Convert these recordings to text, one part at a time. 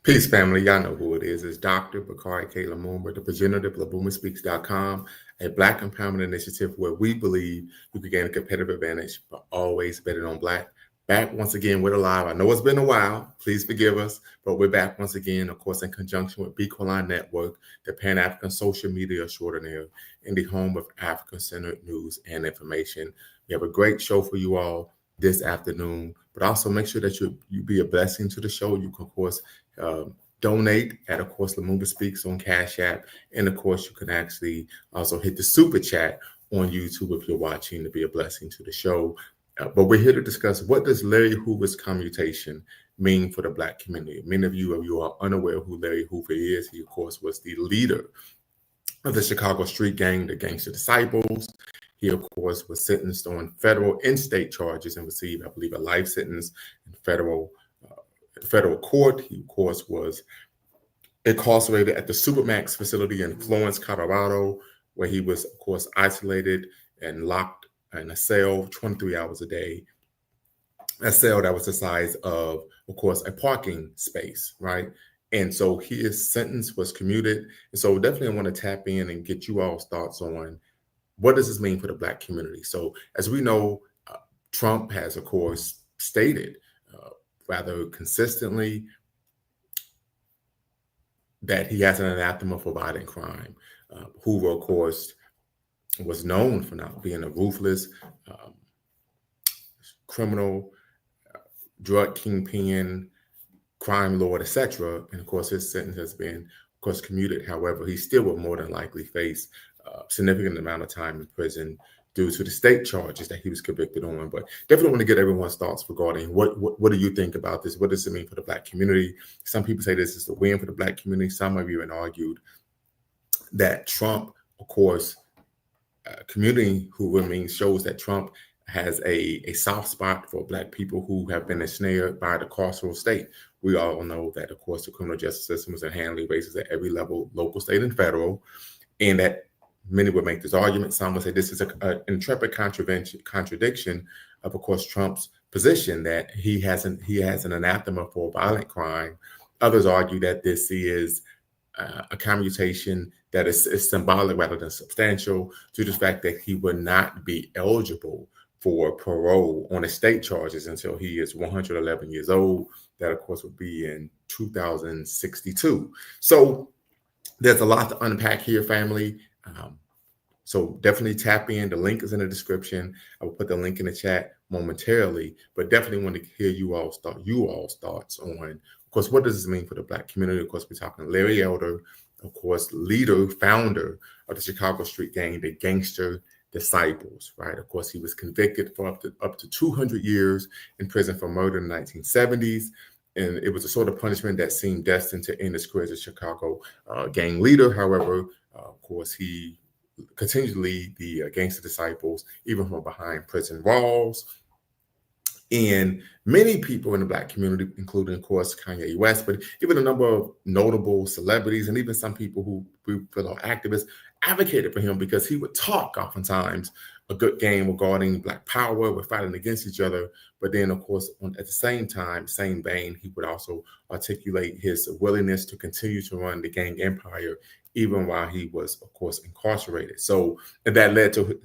Peace, family. Y'all know who it is. It's Dr. Bakari K. Lumumba, the progenitor of LabumaSpeaks.com, a Black empowerment initiative where we believe you can gain a competitive advantage, but always betting on Black. Back once again with a live. I know it's been a while. Please forgive us, but we're back once again, of course, in conjunction with Beacon Network, the Pan-African social media extraordinaire, in the home of African-centered news and information. We have a great show for you all this afternoon, but also make sure that you be a blessing to the show. You can, of course, donate at, of course, Lumumba Speaks on Cash App. And, of course, you can actually also hit the super chat on YouTube if you're watching to be a blessing to the show. But we're here to discuss, what does Larry Hoover's commutation mean for the Black community? Many of you are unaware of who Larry Hoover is. He, of course, was the leader of the Chicago street gang, the Gangster Disciples. He, of course, was sentenced on federal and state charges and received, I believe, a life sentence in federal court. He, of course, was incarcerated at the Supermax facility in Florence, Colorado, where he was, of course, isolated and locked in a cell 23 hours a day. A cell that was the size of course, a parking space, right? And so his sentence was commuted. And so definitely I want to tap in and get you all's thoughts on, what does this mean for the Black community? So as we know, Trump has, of course, stated rather consistently that he has an anathema for violent crime. Hoover, of course, was known for not being a ruthless criminal, drug kingpin, crime lord, etc. And of course, his sentence has been, of course, commuted. However, he still will more than likely face a significant amount of time in prison due to the state charges that he was convicted on. But definitely want to get everyone's thoughts regarding what do you think about this? What does it mean for the Black community? Some people say this is a win for the Black community. Some have even argued that Trump, of course, community who shows that Trump has a soft spot for Black people who have been ensnared by the carceral state. We all know that, of course, the criminal justice system is inherently racist at every level, local, state, and federal, and that many would make this argument. Some would say this is an intrepid contradiction of course, Trump's position that he has an anathema for violent crime. Others argue that this is a commutation that is symbolic rather than substantial, to the fact that he would not be eligible for parole on his state charges until he is 111 years old. That, of course, would be in 2062. So there's a lot to unpack here, family. So definitely tap in. The link is in the description. I will put the link in the chat momentarily, but definitely want to hear you all's thoughts on, of course, what does this mean for the Black community? Of course, we're talking Larry Elder, of course, leader, founder of the Chicago street gang, the Gangster Disciples, right? Of course, he was convicted for up to 200 years in prison for murder in the 1970s. And it was a sort of punishment that seemed destined to end his career as a Chicago gang leader. However, of course, he continued to lead the Gangster Disciples, even from behind prison walls. And many people in the Black community, including, of course, Kanye West, but even a number of notable celebrities and even some people who we feel are activists, advocated for him because he would talk oftentimes a good game regarding Black power. We're fighting against each other. But then, of course, at the same time, same vein, he would also articulate his willingness to continue to run the gang empire, even while he was, of course, incarcerated. So that led to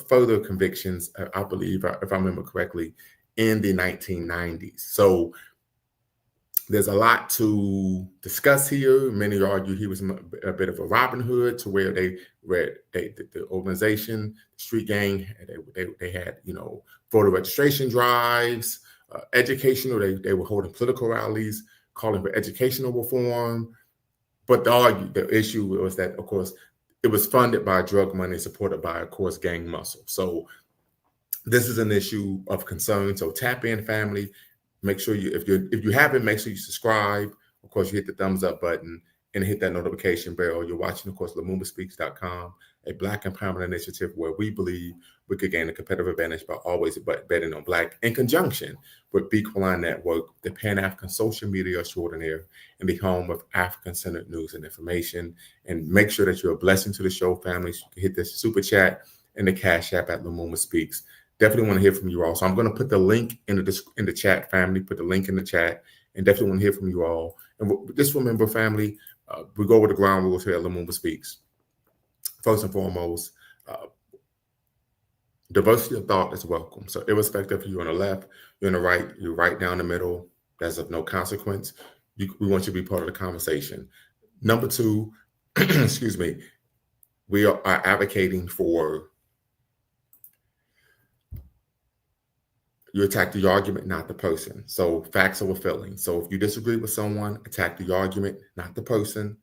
further convictions, I believe, if I remember correctly, in the 1990s. So there's a lot to discuss here. Many argue he was a bit of a Robin Hood, to where the organization, the street gang, they had, voter registration drives, educational. They were holding political rallies, calling for educational reform. But the issue was that, of course, it was funded by drug money, supported by, of course, gang muscle. So this is an issue of concern. So tap in, family. Make sure if you haven't, make sure you subscribe. Of course, you hit the thumbs up button and hit that notification bell. You're watching, of course, LabumaSpeaks.com, a Black empowerment initiative where we believe we could gain a competitive advantage by always betting on Black, in conjunction with Beacon Network, the Pan-African social media extraordinaire, and the home of African-centered news and information. And make sure that you're a blessing to the show, family. So you can hit the super chat and the Cash App at Lumumba Speaks. Definitely want to hear from you all. So I'm going to put the link in the chat, family. Put the link in the chat, and definitely want to hear from you all. And just remember, family, we go over the ground rules here at Lumumba Speaks. First and foremost, diversity of thought is welcome. So irrespective if you're on the left, you're on the right, you're right down the middle, that's of no consequence. We want you to be part of the conversation. Number two, excuse me, we are advocating for you attack the argument, not the person. So facts over feelings. So if you disagree with someone, attack the argument, not the person.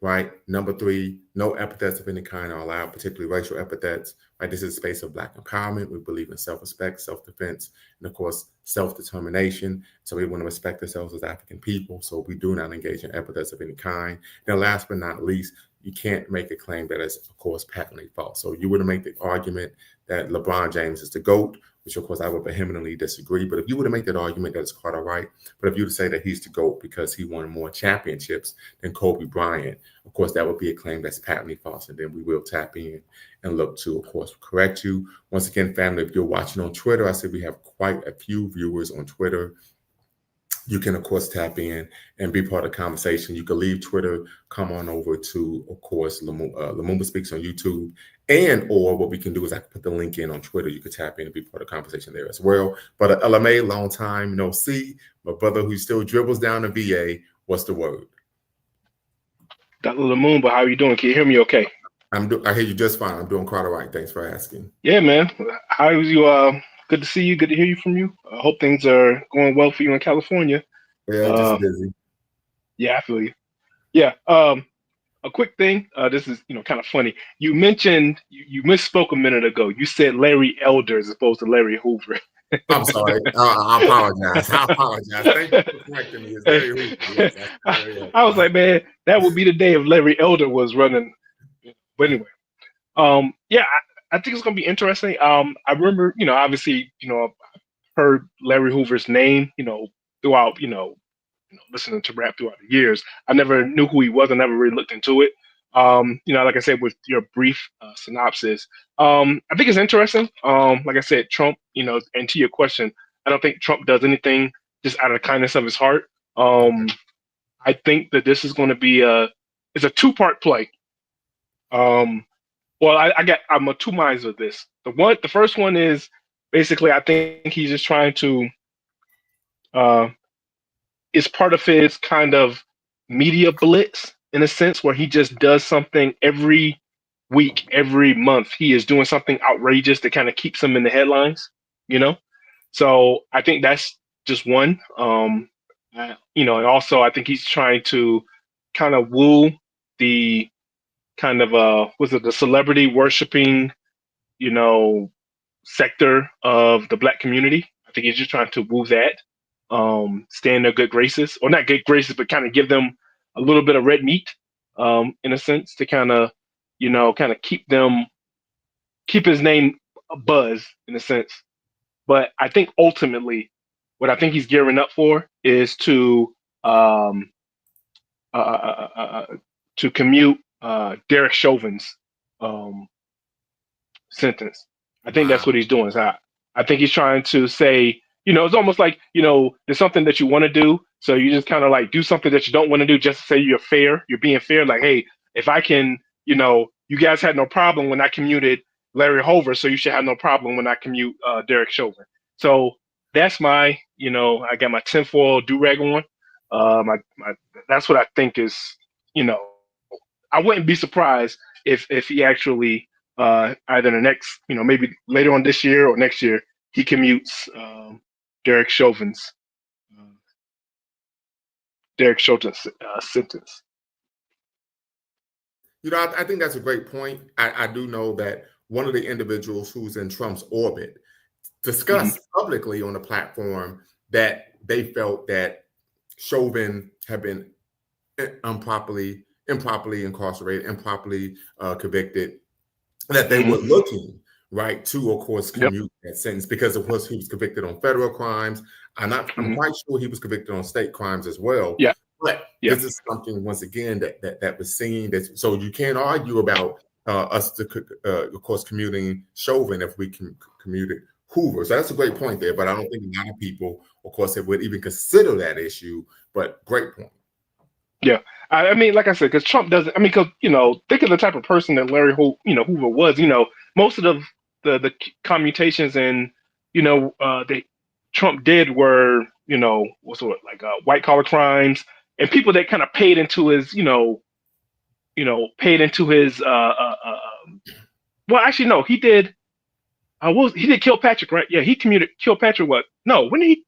Right. Number three, no epithets of any kind are allowed, particularly racial epithets. Right. This is a space of Black empowerment. We believe in self-respect, self-defense, and of course, self-determination. So we want to respect ourselves as African people. So we do not engage in epithets of any kind. Now, last but not least, you can't make a claim that is, of course, patently false. So you wouldn't make the argument that LeBron James is the GOAT, which of course I would vehemently disagree. But if you were to make that argument, that is quite all right. But if you were to say that he's the GOAT because he won more championships than Kobe Bryant, of course, that would be a claim that's patently false. And then we will tap in and look to, of course, correct you. Once again, family, if you're watching on Twitter, I said we have quite a few viewers on Twitter. You can, of course, tap in and be part of the conversation. You can leave Twitter, come on over to, of course, Lumumba Speaks on YouTube. And or what we can do is I can put the link in on Twitter. You can tap in and be part of the conversation there as well. But LMA, long time no see. My brother who still dribbles down the VA, what's the word? Dr. Lumumba, how are you doing? Can you hear me okay? I hear you just fine. I'm doing quite all right. Thanks for asking. Yeah, man. How are you? Good to see you. Good to hear you from you. I hope things are going well for you in California. Yeah, just busy. Yeah, I feel you. Yeah. A quick thing. This is kind of funny. You mentioned you misspoke a minute ago. You said Larry Elder as opposed to Larry Hoover. I'm sorry. I apologize. Thank you for correcting me. It's Larry Hoover. Yes, I was like, man, that would be the day if Larry Elder was running. But anyway, yeah, I think it's gonna be interesting. I remember, obviously, I've heard Larry Hoover's name, throughout, listening to rap throughout the years. I never knew who he was. I never really looked into it. Like I said, with your brief synopsis, I think it's interesting. Like I said, Trump, and to your question, I don't think Trump does anything just out of the kindness of his heart. I think that this is going to be it's a two-part play. Well, I'm of two minds with this. The first one is basically I think he's just trying to it's part of his kind of media blitz in a sense where he just does something every week, every month. He is doing something outrageous that kind of keeps him in the headlines, So I think that's just one. And also I think he's trying to kind of woo the kind of the celebrity worshiping, sector of the Black community. I think he's just trying to woo that, stay in their good graces, or not good graces, but kind of give them a little bit of red meat, in a sense, to kind of keep his name a buzz in a sense. But I think ultimately, what I think he's gearing up for is to commute Derek Chauvin's sentence. I think that's what he's doing. So I think he's trying to say, it's almost like, there's something that you want to do. So you just kind of like do something that you don't want to do just to say you're fair. You're being fair. Like, hey, if I can, you guys had no problem when I commuted Larry Hoover, so you should have no problem when I commute Derek Chauvin. So that's my, I got my tinfoil do-rag on. That's what I think is, I wouldn't be surprised if he actually either the next, maybe later on this year or next year, he commutes Derek Chauvin's sentence. I think that's a great point. I do know that one of the individuals who's in Trump's orbit discussed publicly on the platform that they felt that Chauvin had been improperly incarcerated, improperly convicted, that they were looking to, of course, commute that sentence because, of course, he was convicted on federal crimes. I'm quite sure he was convicted on state crimes as well. Yeah. But this is something, once again, that was seen. So you can't argue about us, of course, commuting Chauvin if we can commuted Hoover. So that's a great point there, but I don't think a lot of people, of course, would even consider that issue. But great point. Yeah, I mean, like I said, because Trump doesn't. I mean, because think of the type of person that Hoover was. Most of the commutations and that Trump did were what's what like white collar crimes and people that kind of paid into his paid into his well, actually no, he did. He did kill Patrick, right? Yeah, he commuted kill Patrick. What? No, he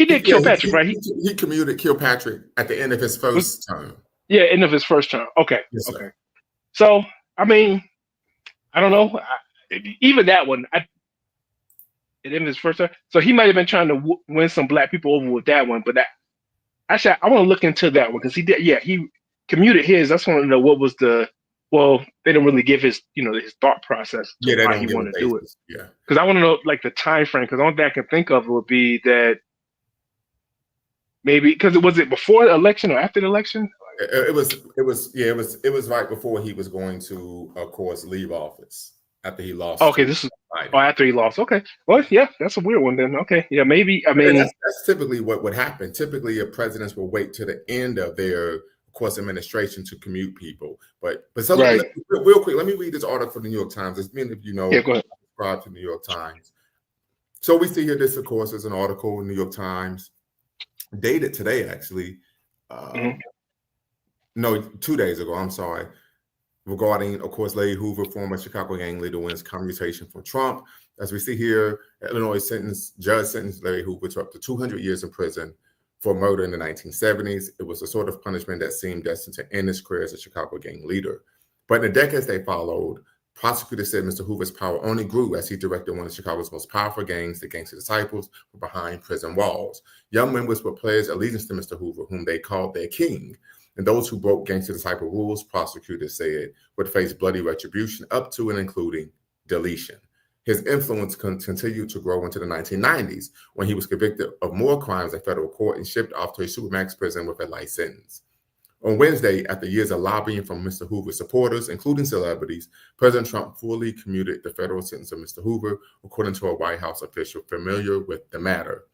did kill Patrick, right? He commuted Kilpatrick at the end of his first term. Yeah, end of his first term. Okay, Yes, okay. So I mean, I don't know. Even that one, at the end of his first term, so he might have been trying to win some black people over with that one. But actually, I want to look into that one because he did. Yeah, he commuted his. I just want to know what was the. Well, they don't really give his his thought process to why he wanted to do it. Yeah, because I want to know like the time frame. Because the only thing I can think of would be that. Maybe because was it before the election or after the election? It was right before he was going to, of course, leave office after he lost. Okay, this is after he lost. Okay, well, yeah, that's a weird one then. Okay, yeah, maybe. I mean, that's typically what would happen. Typically, presidents will wait to the end of their, of course, administration to commute people. But so right. Real quick, let me read this article from the New York Times. As many of you know, yeah, go ahead. I subscribe to the New York Times. So we see here this, of course, is an article in the New York Times. Dated today, actually. No, 2 days ago. I'm sorry. Regarding, of course, Larry Hoover, former Chicago gang leader, wins commutation from Trump. As we see here, Illinois judge sentenced Larry Hoover to up to 200 years in prison for murder in the 1970s. It was a sort of punishment that seemed destined to end his career as a Chicago gang leader. But in the decades they followed, prosecutors said Mr. Hoover's power only grew as he directed one of Chicago's most powerful gangs, the Gangster Disciples, from behind prison walls. Young members would pledge allegiance to Mr. Hoover, whom they called their king. And those who broke Gangster Disciple rules, prosecutors said, would face bloody retribution up to and including deletion. His influence continued to grow into the 1990s when he was convicted of more crimes in federal court and shipped off to a supermax prison with a life sentence. On Wednesday, after years of lobbying from Mr. Hoover's supporters, including celebrities, President Trump fully commuted the federal sentence of Mr. Hoover, according to a White House official familiar with the matter.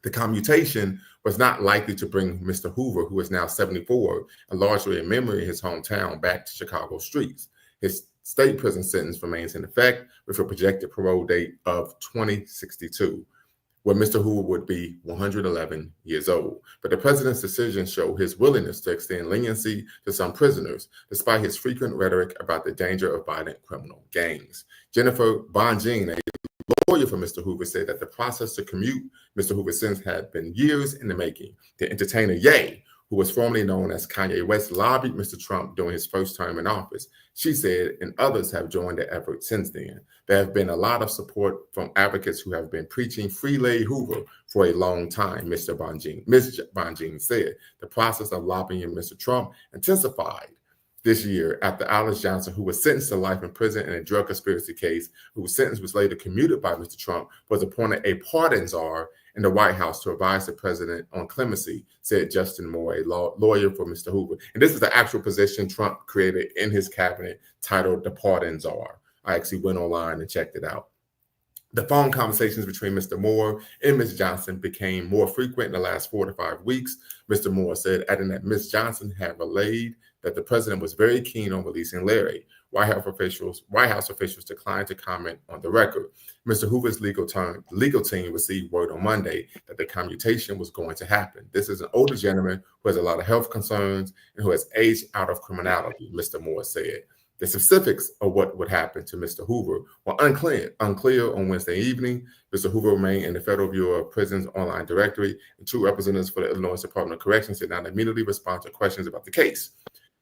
The commutation was not likely to bring Mr. Hoover, who is now 74 and largely in memory of his hometown, back to Chicago streets. His state prison sentence remains in effect with a projected parole date of 2062. Where Mr. Hoover would be 111 years old. But the president's decision showed his willingness to extend leniency to some prisoners, despite his frequent rhetoric about the danger of violent criminal gangs. Jennifer Bonjean, a lawyer for Mr. Hoover, said that the process to commute Mr. Hoover's sentence had been years in the making. The entertainer Ye, who was formerly known as Kanye West, lobbied Mr. Trump during his first term in office. She said, and others have joined the effort since then. There have been a lot of support from advocates who have been preaching free Larry Hoover for a long time, Ms. Bonjean said. The process of lobbying Mr. Trump intensified this year after Alice Johnson, who was sentenced to life in prison in a drug conspiracy case, whose sentence was later commuted by Mr. Trump, was appointed a pardon czar in the White House to advise the president on clemency, said Justin Moore, a lawyer for Mr. Hoover. And this is the actual position Trump created in his cabinet titled the pardon czar. I actually went online and checked it out. The phone conversations between Mr. Moore and Ms. Johnson became more frequent in the last 4 to 5 weeks, Mr. Moore said, adding that Ms. Johnson had relayed that the president was very keen on releasing Larry. White House officials declined to comment on the record. Mr. Hoover's legal team received word on Monday that the commutation was going to happen. This is an older gentleman who has a lot of health concerns and who has aged out of criminality, Mr. Moore said. The specifics of what would happen to Mr. Hoover were unclear on Wednesday evening. Mr. Hoover remained in the Federal Bureau of Prisons online directory, and 2 representatives for the Illinois Department of Corrections did not immediately respond to questions about the case.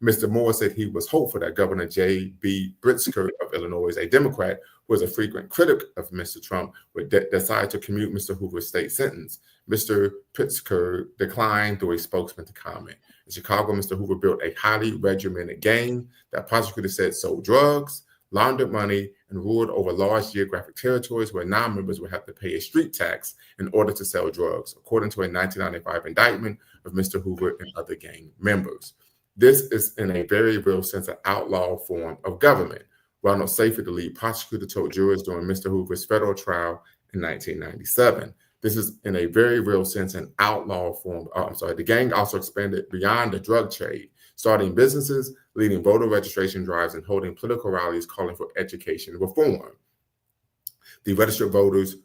Mr. Moore said he was hopeful that Governor J.B. Pritzker of Illinois, a Democrat who was a frequent critic of Mr. Trump, would decide to commute Mr. Hoover's state sentence. Mr. Pritzker declined through a spokesman to comment. In Chicago, Mr. Hoover built a highly regimented gang that prosecutors said sold drugs, laundered money, and ruled over large geographic territories where non-members would have to pay a street tax in order to sell drugs, according to a 1995 indictment of Mr. Hoover and other gang members. This is in a very real sense an outlaw form of government, Ronald Safer, the lead prosecutor, told jurors during Mr. Hoover's federal trial in 1997. This is, in a very real sense, an outlaw form. The gang also expanded beyond the drug trade, starting businesses, leading voter registration drives, and holding political rallies calling for education reform. They register voters,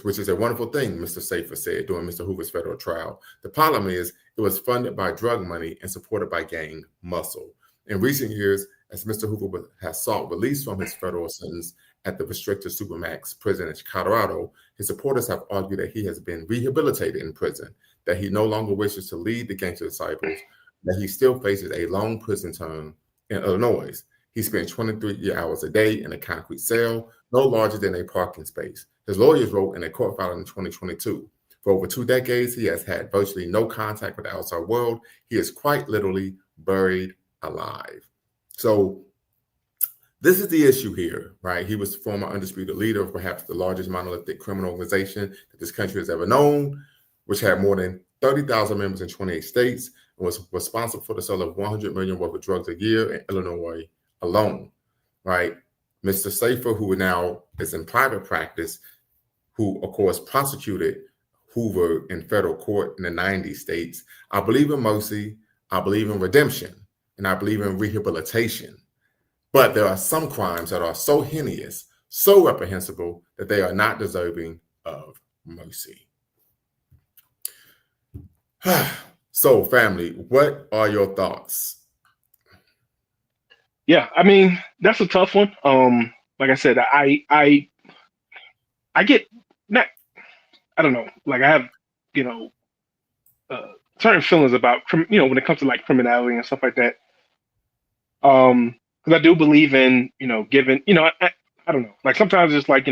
which is a wonderful thing, Mr. Safer said during Mr. Hoover's federal trial. The problem is it was funded by drug money and supported by gang muscle. In recent years, as Mr. Hoover has sought release from his federal sentence at the restricted Supermax prison in Colorado, his supporters have argued that he has been rehabilitated in prison, that he no longer wishes to lead the gangster disciples, that he still faces a long prison term in Illinois. He spent 23 hours a day in a concrete cell, no larger than a parking space. His lawyers wrote in a court filing in 2022, for over 2 decades, he has had virtually no contact with the outside world. He is quite literally buried alive. So this is the issue here, right? He was the former undisputed leader of perhaps the largest monolithic criminal organization that this country has ever known, which had more than 30,000 members in 28 states and was responsible for the sale of 100 million worth of drugs a year in Illinois alone, right? Mr. Safer, who now is in private practice, who, of course, prosecuted Hoover in federal court in the 90 states. I believe in mercy, I believe in redemption, and I believe in rehabilitation. But there are some crimes that are so heinous, so reprehensible, that they are not deserving of mercy. So, family, what are your thoughts? Yeah, I mean, that's a tough one. Like I said, I get not, I don't know, like I have, certain feelings about, when it comes to like criminality and stuff like that. Because I do believe in, giving, I don't know, like sometimes it's like,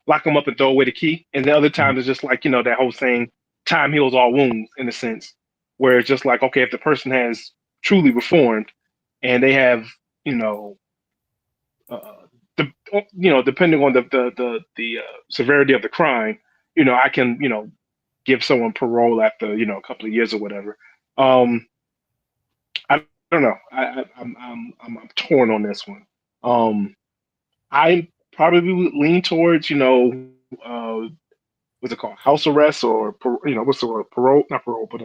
lock them up and throw away the key. And the other times it's just like, that whole saying, time heals all wounds, in a sense, where it's just like, okay, if the person has truly reformed and they have, depending on the severity of the crime, I can, give someone parole after, a couple of years or whatever. I don't know. I'm torn on this one. I probably would lean towards, what's it called, house arrest, or what's the word, parole? Not parole, but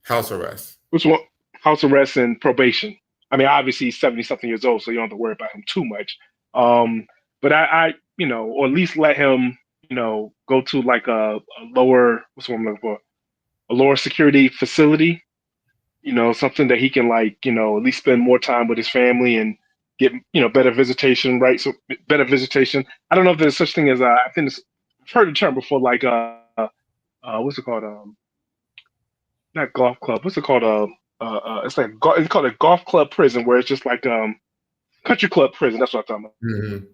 house arrest. Which one? House arrest and probation. I mean, obviously he's 70-something years old, so you don't have to worry about him too much. But I or at least let him, go to like a lower, what's what I'm looking for, a lower security facility. Something that he can like, at least spend more time with his family and get, better visitation, right? So better visitation. I don't know if there's such thing as I think I've heard the term before, like what's it called? Not golf club. What's it called? It's like it's called a golf club prison, where it's just like country club prison. That's what I'm talking about. Mm-hmm.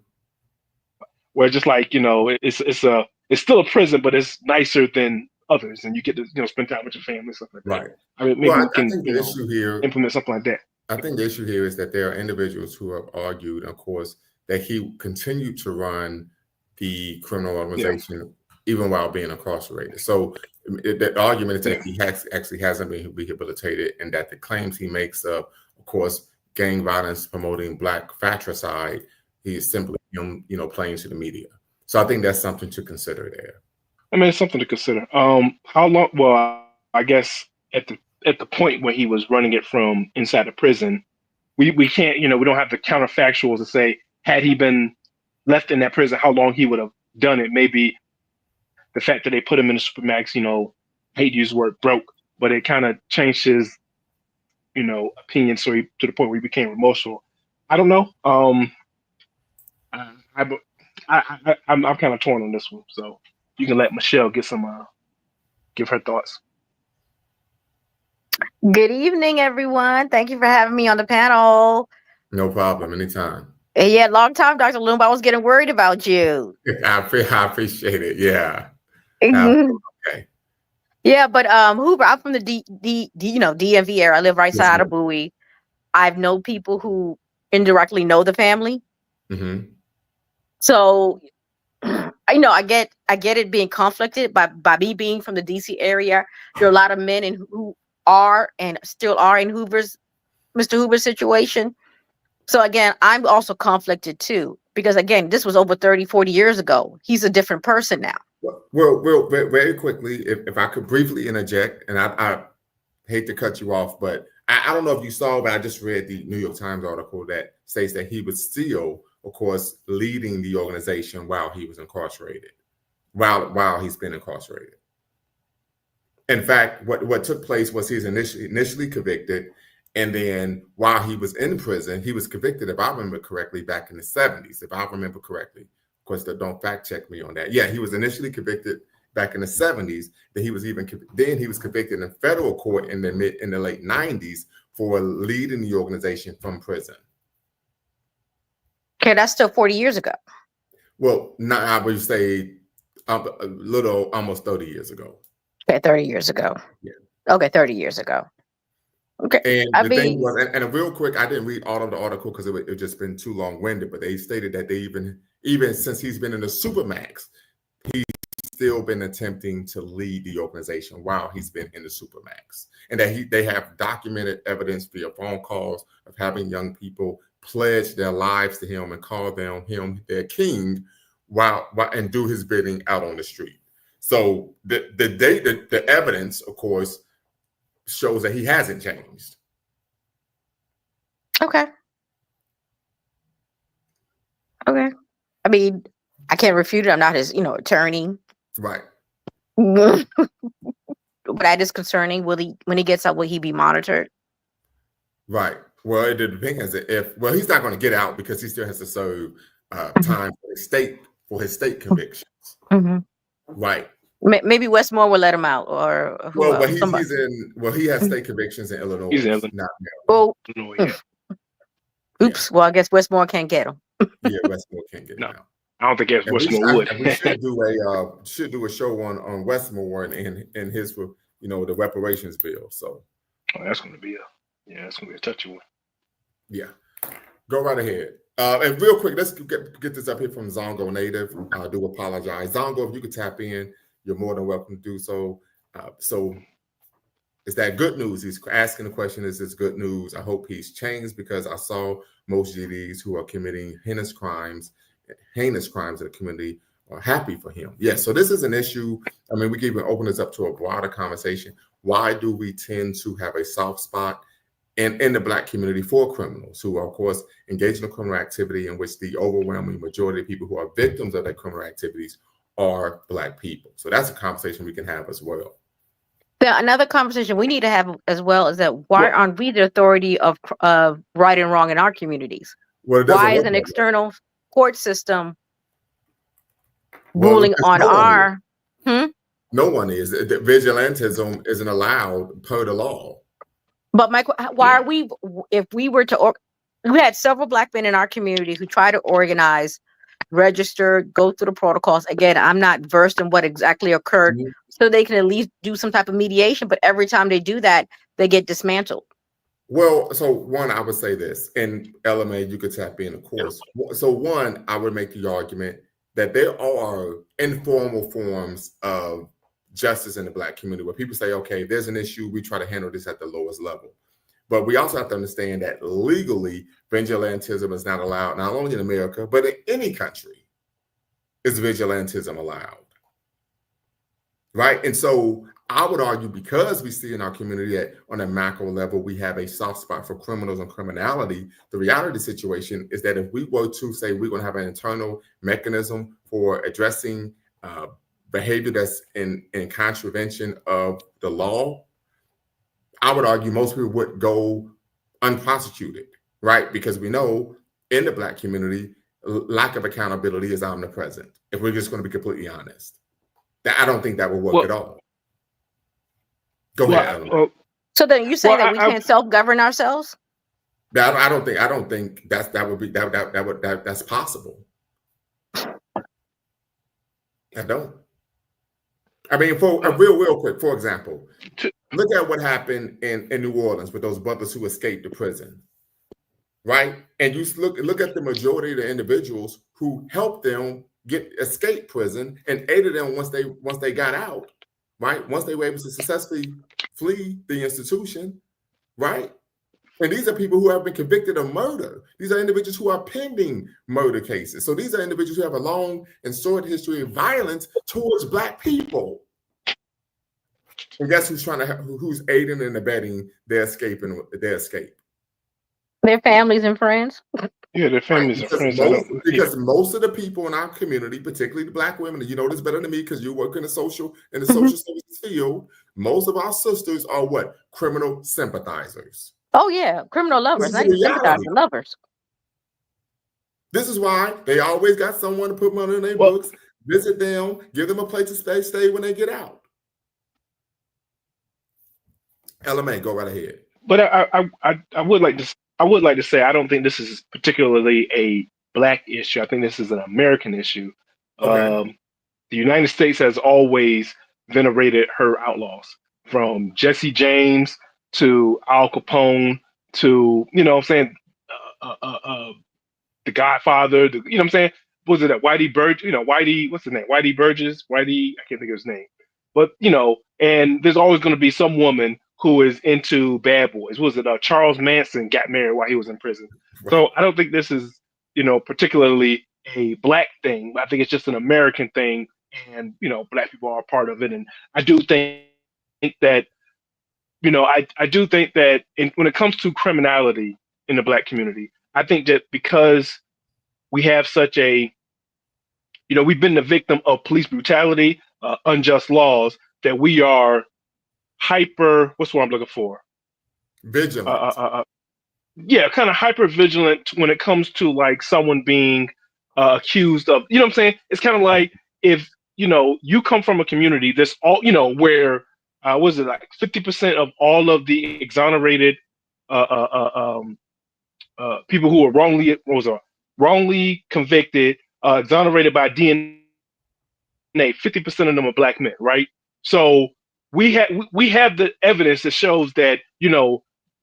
Where it's just like, it's still a prison, but it's nicer than others, and you get to spend time with your family, stuff like that. Right. I mean, maybe we can the issue here, implement something like that. I think the issue here is that there are individuals who have argued, of course, that he continued to run the criminal organization even while being incarcerated. So the argument is that he actually hasn't been rehabilitated, and that the claims he makes of course, gang violence, promoting Black fratricide, he's simply playing to the media. So I think that's something to consider there. I mean, it's something to consider. How long? Well, I guess at the point when he was running it from inside the prison, we can't, we don't have the counterfactuals to say, had he been left in that prison, how long he would have done it. Maybe the fact that they put him in the Supermax, I hate to use the word broke, but it kind of changed his, opinion. So to the point where he became remorseful. I don't know. I'm kind of torn on this one. So you can let Michelle get give her thoughts. Good evening, everyone. Thank you for having me on the panel. No problem. Anytime. Yeah, long time, Dr. Loom. I was getting worried about you. I appreciate it. Yeah. Okay. Yeah, but Hoover, I'm from the DMV area. I live right side of Bowie. I've known people who indirectly know the family. Mm-hmm. So, I get it being conflicted by me being from the DC area. There are a lot of men who are and still are in Mr. Hoover's situation. So again, I'm also conflicted too, because again, this was over 30, 40 years ago. He's a different person now. Well, very quickly, if I could briefly interject, and I hate to cut you off, but I don't know if you saw, but I just read the New York Times article that states that he was still, of course, leading the organization while he was incarcerated, while he's been incarcerated. In fact, what took place was he was initially convicted, and then while he was in prison, he was convicted, if I remember correctly, back in the 70s, if I remember correctly. Of course, don't fact check me on that. Yeah, he was initially convicted back in the 70s. Then he was convicted in federal court in the late 90s for leading the organization from prison. Okay, that's still 40 years ago. Well, I would say a little, almost 30 years ago. Okay, 30 years ago. Yeah. Okay, 30 years ago. Okay. And the thing was, and real quick, I didn't read all of the article because it just been too long-winded, but they stated that they even since he's been in the Supermax, he's still been attempting to lead the organization while he's been in the Supermax. And that they have documented evidence via phone calls of having young people pledge their lives to him and call him their king and do his bidding out on the street. So the evidence, of course, shows that he hasn't changed. Okay. I mean, I can't refute it. I'm not his, attorney. Right. But that is concerning. When he gets out, will he be monitored? Right. Well, it depends he's not going to get out because he still has to serve time for his state convictions. Mm-hmm. Right. Maybe Westmore will let him out, or he has state convictions in Illinois. He's in Illinois. Oh, oops. Yeah. Well, I guess Westmore can't get him. Yeah, Westmore can't get him out. I don't think Westmore would. We should do a show on Westmore and his, the reparations bill. So that's going to be a touchy one. Yeah, go right ahead. And real quick, let's get this up here from Zongo Native. I do apologize, Zongo. If you could tap in, you're more than welcome to do so. So is that good news? He's asking the question, is this good news? I hope he's changed because I saw most GDs who are committing heinous crimes in the community are happy for him. Yes, so this is an issue. I mean, we can even open this up to a broader conversation. Why do we tend to have a soft spot in the Black community for criminals who are, of course, engaged in criminal activity in which the overwhelming majority of people who are victims of their criminal activities are Black people? So that's a conversation we can have as well. Another conversation we need to have as well is that why aren't we the authority of right and wrong in our communities? Why is an external court system ruling on our? No one is. Vigilantism isn't allowed per the law. But Michael, why are we? If we were to, we had several Black men in our community who try to organize, register, go through the protocols. Again, I'm not versed in what exactly occurred, so they can at least do some type of mediation. But every time they do that, they get dismantled. Well, so one, I would say this, and LMA, you could tap in, of course. So one, I would make the argument that there are informal forms of justice in the Black community where people say, okay, there's an issue, we try to handle this at the lowest level. But we also have to understand that legally, vigilantism is not allowed, not only in America, but in any country is vigilantism allowed. Right? And so I would argue, because we see in our community that on a macro level, we have a soft spot for criminals and criminality, the reality of the situation is that if we were to say we're going to have an internal mechanism for addressing behavior that's in contravention of the law, I would argue most people would go unprosecuted, right? Because we know in the Black community, lack of accountability is omnipresent. If we're just going to be completely honest, I don't think that will work at all. Go ahead. So then you say that we can't self-govern ourselves? I don't think that's possible. I don't. I mean, for real quick, for example, look at what happened in New Orleans with those brothers who escaped the prison, right? And you look at the majority of the individuals who helped them escape prison and aided them once they got out, right? Once they were able to successfully flee the institution, right? And these are people who have been convicted of murder. These are individuals who are pending murder cases. So these are individuals who have a long and sordid history of violence towards Black people. And guess who's aiding and abetting their escape? Their families and friends. Yeah, their families and friends. Because most of the people in our community, particularly the Black women, and you know this better than me because you work in the social services field, most of our sisters are what? Criminal sympathizers. Oh yeah, criminal lovers, not even sympathizers, lovers. This is why they always got someone to put money in their books, visit them, give them a place to stay when they get out. LMA, go right ahead. But I would like to say I don't think this is particularly a Black issue. I think this is an American issue. Okay. The United States has always venerated her outlaws, from Jesse James to Al Capone to, you know what I'm saying, the Godfather, you know what I'm saying? Was it a Whitey Burgess, what's his name? Whitey Burgess, I can't think of his name. But, and there's always going to be some woman who is into bad boys. Was it Charles Manson got married while he was in prison? Right. So I don't think this is, particularly a Black thing. I think it's just an American thing, and, Black people are a part of it. And I do think that, I do think that when it comes to criminality in the Black community, I think that because we have such a, we've been the victim of police brutality, unjust laws, that we are hyper, what's what I'm looking for? Vigilant. Yeah, kind of hyper vigilant when it comes to like someone being accused of, you know what I'm saying? It's kind of like if, you come from a community that's all, where, was it like 50% of all of the exonerated people who were wrongly convicted, exonerated by DNA, 50% of them are Black men, right? So we have the evidence that shows that,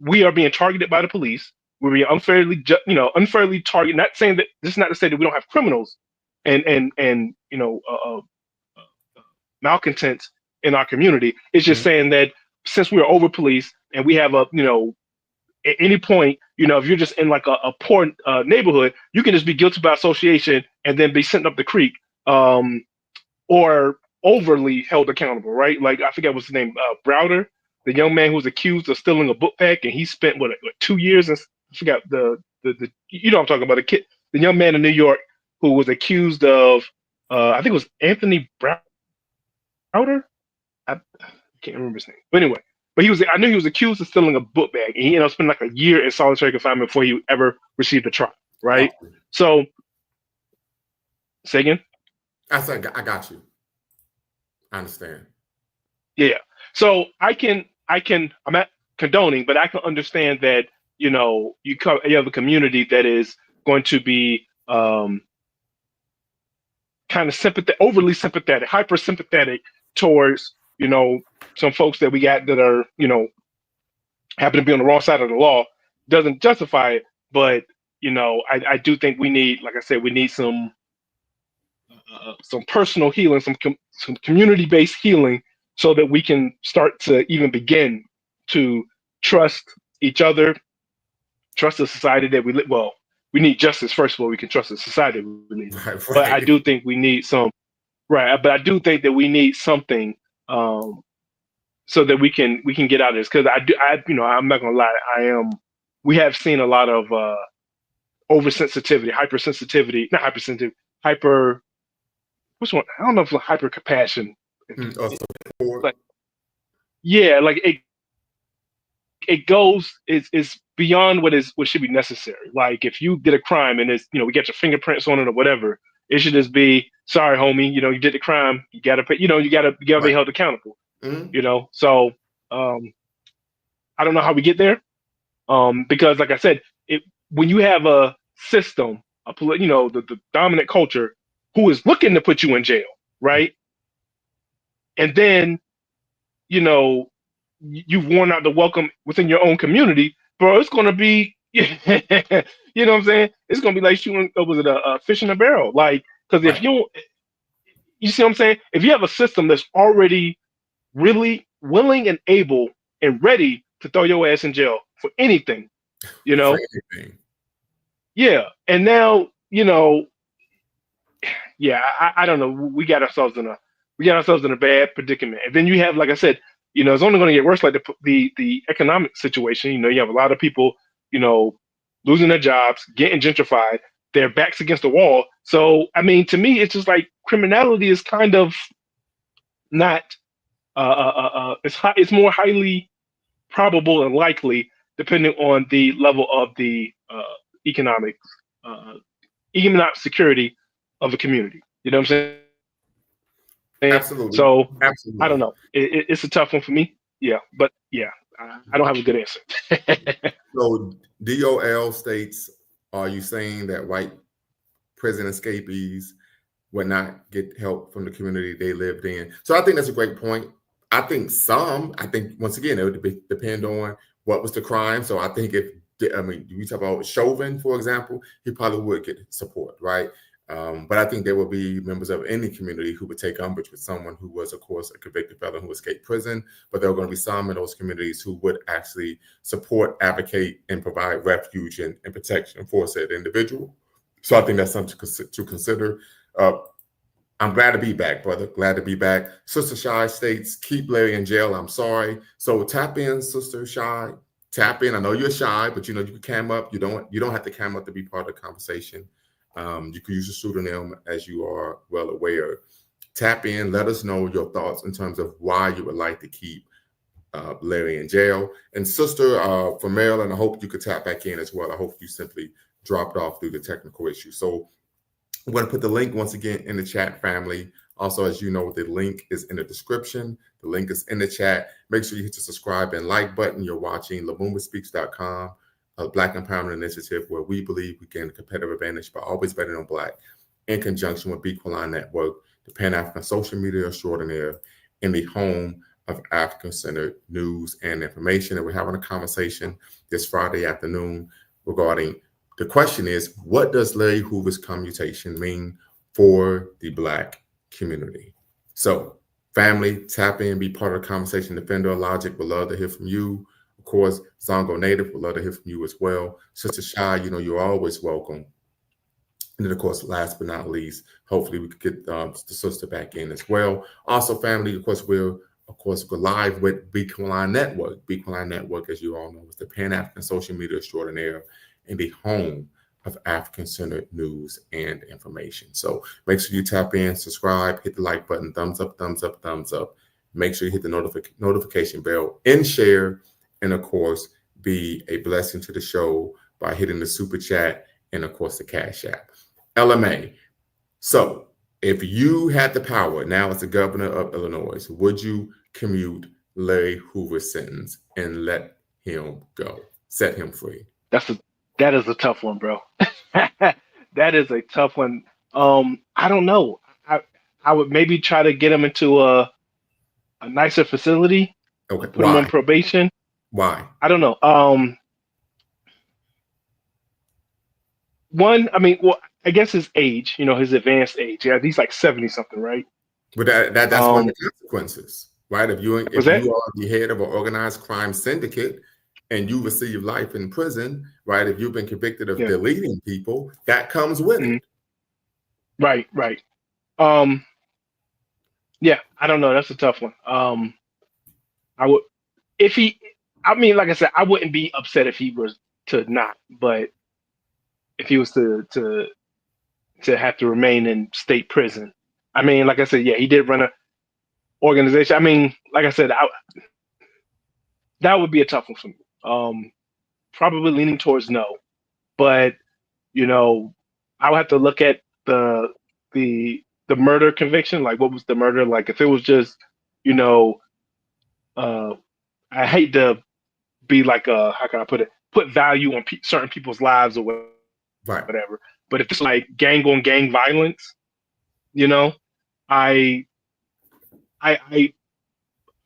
we are being targeted by the police. We're being unfairly targeted. Not saying that, this is not to say that we don't have criminals and malcontents in our community. It's just saying that since we are over policed and we have at any point, if you're just in like a poor neighborhood, you can just be guilty by association and then be sent up the creek, or overly held accountable, right? Like, I forget what's his name, Browder, the young man who was accused of stealing a book pack, and he spent 2 years, and I forgot the I'm talking about, the young man in New York who was accused of, I think it was Anthony Browder. I can't remember his name, but anyway. But I knew he was accused of stealing a book bag, and he ended up spending like a year in solitary confinement before he ever received a trial, right? Oh. So, say again? I got you. I understand. Yeah. So I'm not condoning, but I can understand that, you have a community that is going to be kind of overly sympathetic, hyper sympathetic towards, some folks that we got that are, happen to be on the wrong side of the law. Doesn't justify it, but, I do think we need, like I said, we need some personal healing, some community-based healing, so that we can start to even begin to trust each other, trust the society that we live. Well, we need justice first of all. We can trust the society we live. Right. But I do think we need some. Right. But I do think that we need something, so that we can get out of this. Because I'm not gonna lie. We have seen a lot of oversensitivity, hypersensitivity, not hypersensitivity, hyper. Which one? I don't know if it's hyper compassion. Like, yeah, like it goes, it's beyond what should be necessary. Like, if you did a crime and it's, we get your fingerprints on it or whatever, it should just be, sorry, homie, you did the crime, you gotta pay, you gotta be held accountable. Mm-hmm. So I don't know how we get there. Because like I said, when you have a system, the dominant culture who is looking to put you in jail, right? And then, you've worn out the welcome within your own community, bro. It's going to be, you know what I'm saying? It's going to be like shooting, was it a fish in a barrel? Like, because if you see what I'm saying? If you have a system that's already really willing and able and ready to throw your ass in jail for anything, You For know, anything. yeah. And now, you know, yeah, I don't know. We got ourselves in a bad predicament. And then you have, like I said, you know, it's only going to get worse. Like the economic situation. You know, you have a lot of people, you know, losing their jobs, getting gentrified, their backs against the wall. So I mean, to me, it's just like criminality is kind of not. It's more highly probable and likely depending on the level of the economic uh, economic security of the community. You know what I'm saying? Absolutely. So I don't Absolutely. know. It's a tough one for me. Yeah, but yeah, I don't have a good answer. So DOL states, are you saying that white prison escapees would not get help from the community they lived in? So I think that's a great point. I think I think once again, it would depend on what was the crime. So I think I mean, we talk about Chauvin, for example, he probably would get support, right? But I think there will be members of any community who would take umbrage with someone who was, of course, a convicted felon who escaped prison. But there are going to be some in those communities who would actually support, advocate, and provide refuge and protection for said individual. So I think that's something to consider. Uh, I'm glad to be back, brother. Glad to be back. Sister Shy states, keep Larry in jail. I'm sorry. So tap in, Sister Shy. Tap in. I know you're shy, but you know you can cam up. You don't have to cam up to be part of the conversation. You can use a pseudonym, as you are well aware. Tap in. Let us know your thoughts in terms of why you would like to keep Larry in jail. And Sister from Maryland, I hope you could tap back in as well. I hope you simply dropped off due to technical issues. So I'm going to put the link once again in the chat, family. Also, as you know, the link is in the description. The link is in the chat. Make sure you hit the subscribe and like button. You're watching LaMumbaspeaks.com, a Black Empowerment Initiative where we believe we gain a competitive advantage by always betting on Black in conjunction with Bequaline Network, the Pan-African social media extraordinaire, in the home of African-centered news and information. And we're having a conversation this Friday afternoon regarding the question is, what does Larry Hoover's commutation mean for the Black community? So, family, tap in, be part of the conversation. Defender Logic would love to hear from you. Of course, Zongo Native would love to hear from you as well. Sister Shy, you know, you're always welcome. And then, of course, last but not least, hopefully we could get the sister back in as well. Also, family, of course, we're live with Bequaline Network. Bequaline Network, as you all know, is the Pan-African social media extraordinaire and the home of African-centered news and information. So make sure you tap in, subscribe, hit the like button, thumbs up, thumbs up, thumbs up. Make sure you hit the notification bell and share, and of course, be a blessing to the show by hitting the super chat and of course the Cash App. LMA. So if you had the power now as the governor of Illinois, would you commute Larry Hoover's sentence and let him go, set him free? That is a tough one, bro. That is a tough one. I don't know. I would maybe try to get him into a nicer facility, Okay. put him on probation. Why? I don't know. One, I mean, well, I guess his age, you know, his advanced age. Yeah, he's like 70 something, right? But that's one of the consequences, right? If you are the head of an organized crime syndicate and you receive life in prison, right? If you've been convicted of deleting people, that comes with it. Right. Yeah, I don't know. That's a tough one. I would, I mean, like I said, I wouldn't be upset if he was to not, but if he was to have to remain in state prison, I mean, like I said, yeah, he did run a organization. I mean, like I said, that would be a tough one for me. Probably leaning towards no, but you know, I would have to look at the murder conviction. Like, what was the murder? Like, if it was just, you know, I hate to be like, how can I put it? Put value on certain people's lives or whatever. But if it's like gang on gang violence, you know, I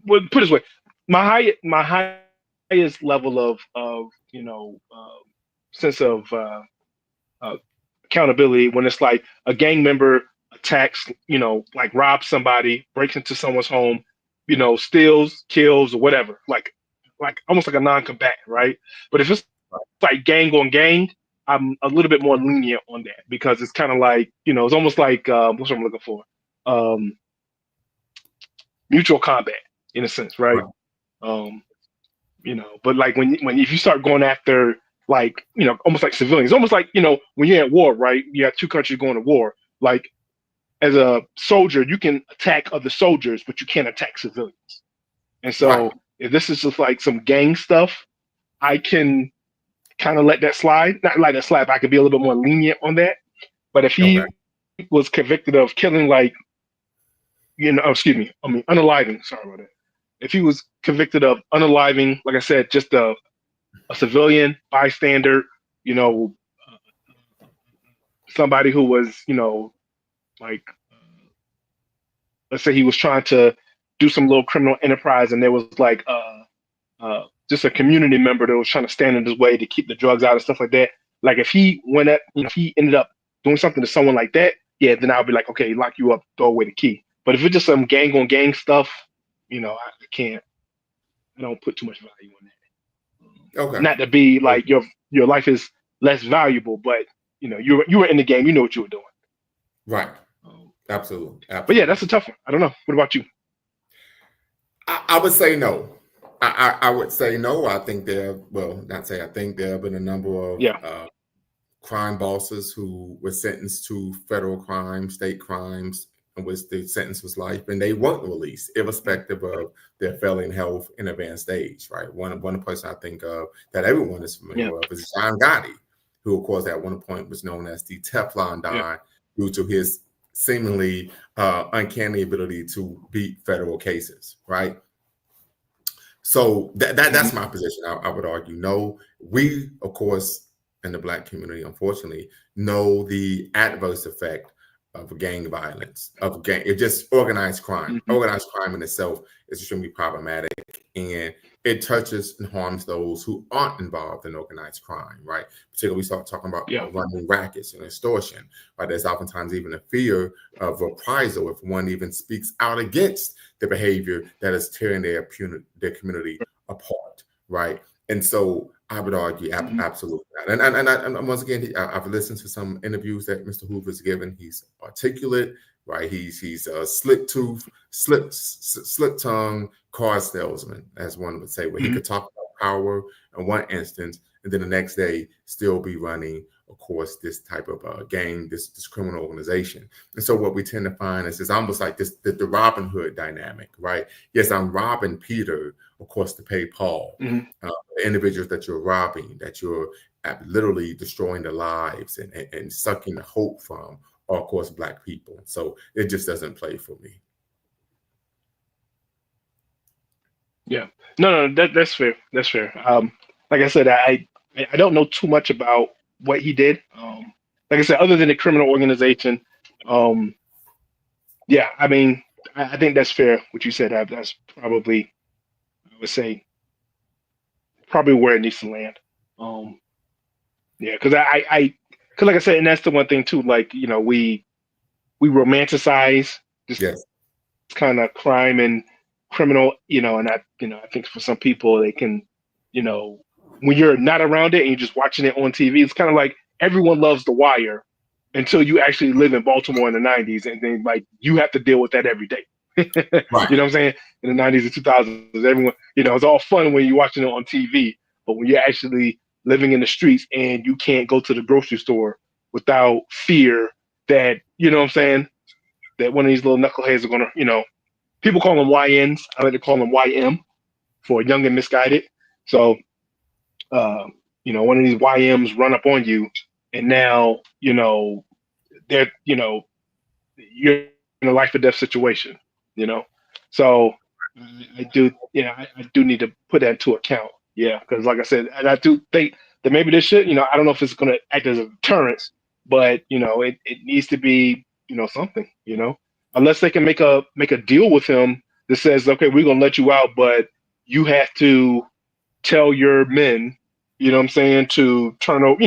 would put it this way: my highest level of you know sense of accountability when it's like a gang member attacks, you know, like robs somebody, breaks into someone's home, you know, steals, kills, or whatever, like almost like a non-combatant, right? But if it's like gang on gang, I'm a little bit more lenient on that because it's kind of like, it's almost like what's what I'm looking for, um, mutual combat in a sense, right? Right. Um, but like when if you start going after like almost like civilians, almost like when you're at war, right? You have two countries going to war. Like as a soldier, you can attack other soldiers, but you can't attack civilians. And Right. so if this is just like some gang stuff, I can kind of let that slide. Not let that slide, but I could be a little bit more lenient on that. But if Okay. he was convicted of killing like, excuse me, I mean unaliving, sorry about that. If he was convicted of unaliving, like I said, just a civilian bystander, you know, somebody who was, like, let's say he was trying to do some little criminal enterprise and there was like just a community member that was trying to stand in his way to keep the drugs out and stuff like that. Like if he went up, if he ended up doing something to someone like that, yeah, then I'll be like, okay, lock you up, throw away the key. But if it's just some gang on gang stuff, I can't. I don't put too much value on that. Okay. Not to be like your life is less valuable, but you were in the game, you know what you were doing. Right. Absolutely. But yeah, that's a tough one. I don't know. What about you? I would say no. I would say no. I think there have been a number of crime bosses who were sentenced to federal crimes, state crimes, in which the sentence was life, and they weren't released, irrespective of their failing health in advanced age, right? One person I think of that everyone is familiar with is John Gotti, who, of course, at one point was known as the Teflon Don due to his seemingly uncanny ability to beat federal cases, right? So that's my position. I would argue no. We, of course, in the Black community, unfortunately, know the adverse effect of gang violence, just organized crime. Mm-hmm. Organized crime in itself is extremely problematic, and it touches and harms those who aren't involved in organized crime, right? Particularly, we start talking about running rackets and extortion, right? There's oftentimes even a fear of reprisal if one even speaks out against the behavior that is tearing their community apart, right? And so I would argue absolutely not. And once again, I've listened to some interviews that Mr. Hoover's given. He's articulate, right? He's a slick tongue car salesman, as one would say, where he could talk about power in one instance, and then the next day still be running, of course, this type of gang, this criminal organization. And so what we tend to find is it's almost like the Robin Hood dynamic, right? Yes, I'm robbing Peter, of course, to pay Paul. The individuals that you're robbing, that you're literally destroying their lives and sucking the hope from are, of course, Black people. So it just doesn't play for me. Yeah, no, that's fair. That's fair. Like I said, I don't know too much about what he did. Like I said, other than the criminal organization, yeah, I mean, I think that's fair. What you said, that's probably, I would say, probably where it needs to land. Yeah, because because like I said, and that's the one thing too. Like we romanticize this kind of crime and criminal, and I think for some people they can, when you're not around it and you're just watching it on TV, it's kind of like everyone loves The Wire until you actually live in Baltimore in the 90s, and then like you have to deal with that every day. Right. You know what I'm saying? In the 90s and 2000s, everyone, it's all fun when you're watching it on TV, but when you're actually living in the streets and you can't go to the grocery store without fear that, you know what I'm saying, that one of these little knuckleheads are going to, people call them YNs. I like to call them YM for young and misguided. So, one of these YMs run up on you and now, they're, you're in a life or death situation, So I do, I do need to put that into account. Yeah. Cause like I said, and I do think that maybe this should, I don't know if it's going to act as a deterrence, but it needs to be, something, unless they can make a deal with him that says, okay, we're going to let you out, but you have to tell your men, what I'm saying, to turn over,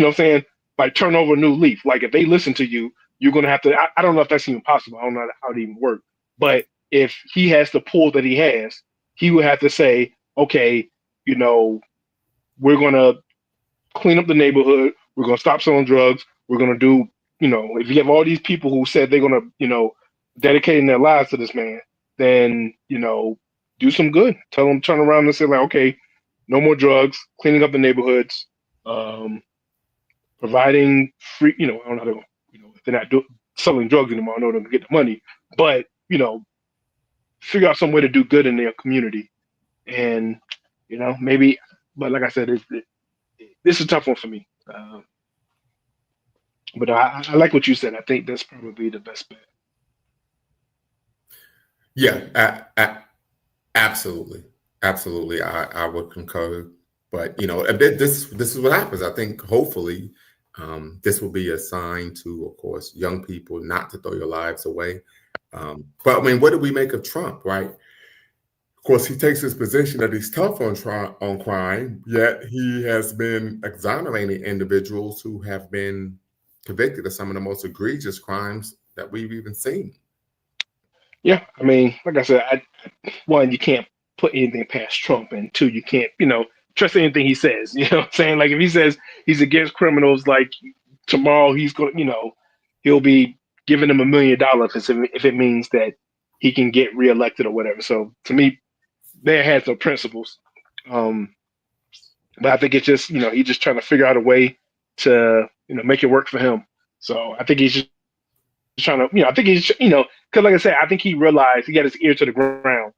like turn over a new leaf. Like if they listen to you, you're going to have to, I don't know if that's even possible. I don't know how it even works, but if he has the pull that he has, he would have to say, okay, we're going to clean up the neighborhood. We're going to stop selling drugs. We're going to do, if you have all these people who said they're going to, dedicating their lives to this man, then, do some good. Tell them, turn around and say like, okay, no more drugs, cleaning up the neighborhoods, providing free, I don't know how to, if they're not selling drugs anymore, I know they're going to get the money, but, figure out some way to do good in their community. And, maybe, but like I said, this is a tough one for me. But I like what you said. I think that's probably the best bet. Yeah, absolutely. Absolutely. I would concur. But, this is what happens. I think hopefully this will be a sign to, of course, young people not to throw your lives away. But I mean, what do we make of Trump, right? Of course, he takes his position that he's tough on crime, yet he has been exonerating individuals who have been convicted of some of the most egregious crimes that we've even seen. Yeah, I mean, like I said, one, you can't put anything past Trump, and two, you can't, trust anything he says. You know what I'm saying? Like if he says he's against criminals, like tomorrow he's going to, he'll be giving them $1 million if it means that he can get reelected or whatever. So to me, they had no principles. But I think it's just, he's just trying to figure out a way to, make it work for him. So I think he's just trying to, I think he's, because like I said, I think he realized he got his ear to the ground,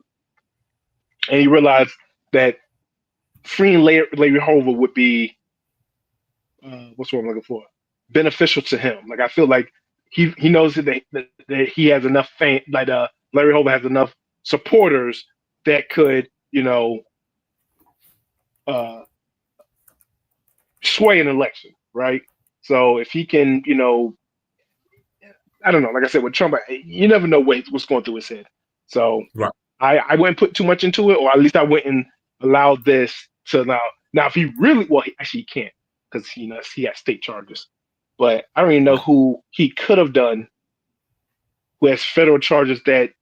and he realized that freeing Larry Hoover would be, what's what I'm looking for, beneficial to him. Like I feel like he knows that he has enough fame, like Larry Hoover has enough supporters that could, sway an election, right? So if he can, I don't know. Like I said, with Trump, you never know what's going through his head. So right. I wouldn't put too much into it, or at least I wouldn't allow this to allow. Now, if he really, well, actually he can't because he has state charges. But I don't even know who he could have done who has federal charges that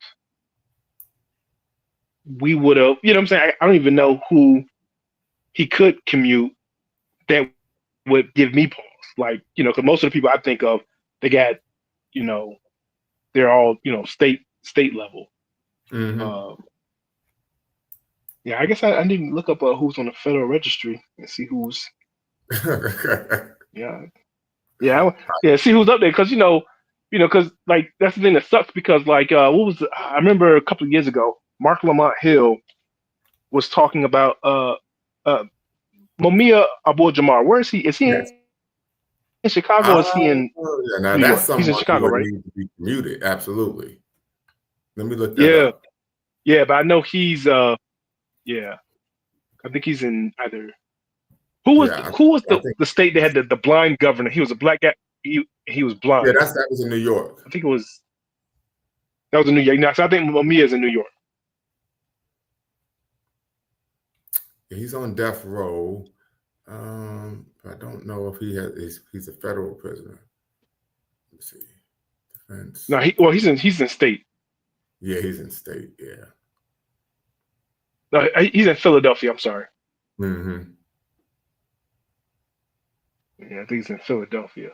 we would have. You know what I'm saying? I don't even know who he could commute that would give me pause. Like, because most of the people I think of, they got, they're all, state level. Mm-hmm. Yeah, I guess I didn't look up who's on the federal registry and see who's. Yeah, see who's up there because because like that's the thing that sucks because like I remember a couple of years ago, Mark Lamont Hill was talking about Mumia Abu-Jamal. Where is he? Is he Yes. in Chicago? Or is he in now New that's York? He's in someone Chicago, who right? needs to be commuted. Absolutely. Let me look that up. Yeah, but I know he's I think he's in either. Who was the state that had the blind governor? He was a black guy. He was blind. Yeah, that was in New York. I think that was in New York. Now, so I think Mamia's in New York. Yeah, he's on death row. I don't know if he's a federal prisoner. Let's see. Defense. No, he's in state. Yeah, he's in state. Yeah. No, he's in Philadelphia. I'm sorry. Mm-hmm. Yeah, I think he's in Philadelphia.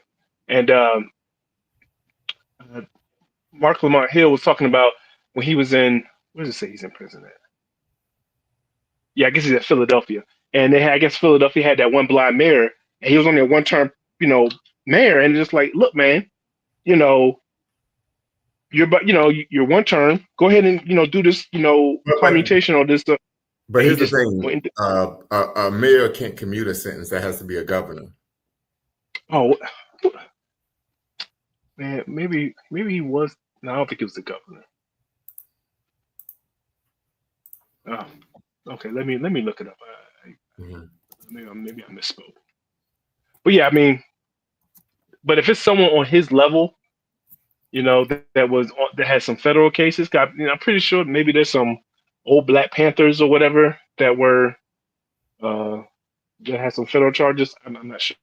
And Mark Lamont Hill was talking about when he was in. Where does it say he's in prison at? Yeah, I guess he's at Philadelphia. And I guess Philadelphia had that one blind mayor, and he was only a one-term, mayor, and just like, look, man, you're one term. Go ahead and do this, commutation or this. But here's the thing: a mayor can't commute a sentence. That has to be a governor. Oh, man, maybe he was. No, I don't think it was the governor. Oh, okay. Let me look it up. Maybe I misspoke. But yeah, I mean, but if it's someone on his level, that has some federal cases. I'm pretty sure maybe there's some old Black Panthers or whatever that were that had some federal charges. I'm not sure.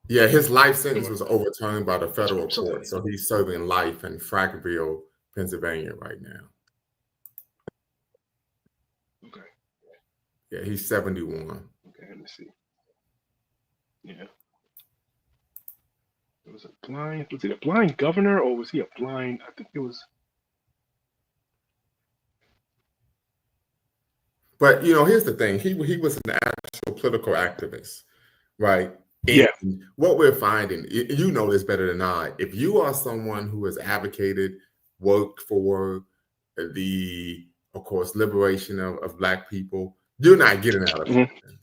Yeah, his life sentence was overturned by the federal court, so he's serving life in Frankville, Pennsylvania, right now. Okay. Yeah, he's 71. Okay, let me see. Yeah. It was a blind. Was it a blind governor or was he a blind? I think it was. But here's the thing: he was an actual political activist, right? And Yeah. what we're finding, you know this better than I. If you are someone who has advocated, worked for the, of course, liberation of Black people, you're not getting out of Mhm. prison.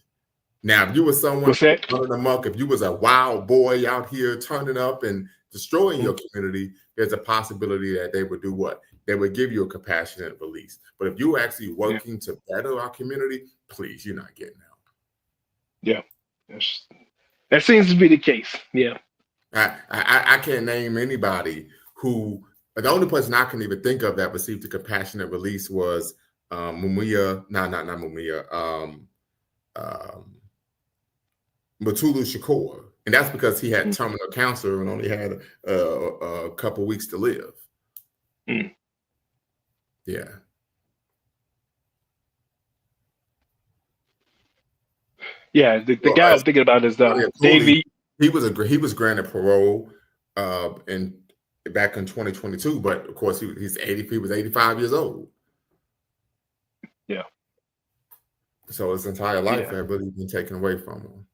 Now, if you were someone What's that? running amok, if you was a wild boy out here turning up and destroying your community, there's a possibility that they would do what? They would give you a compassionate release. But if you're actually working to better our community, please, you're not getting out. Yeah. That seems to be the case. Yeah. I can't name anybody who, the only person I can even think of that received a compassionate release was Mumia, not Mumia, Mutulu Shakur. And that's because he had terminal cancer and only had a couple weeks to live. Mm. Yeah. Yeah. The guy I was thinking about is Davey. He was granted parole back in 2022, but of course he was 85 years old. Yeah. So his entire life had really been taken away from him.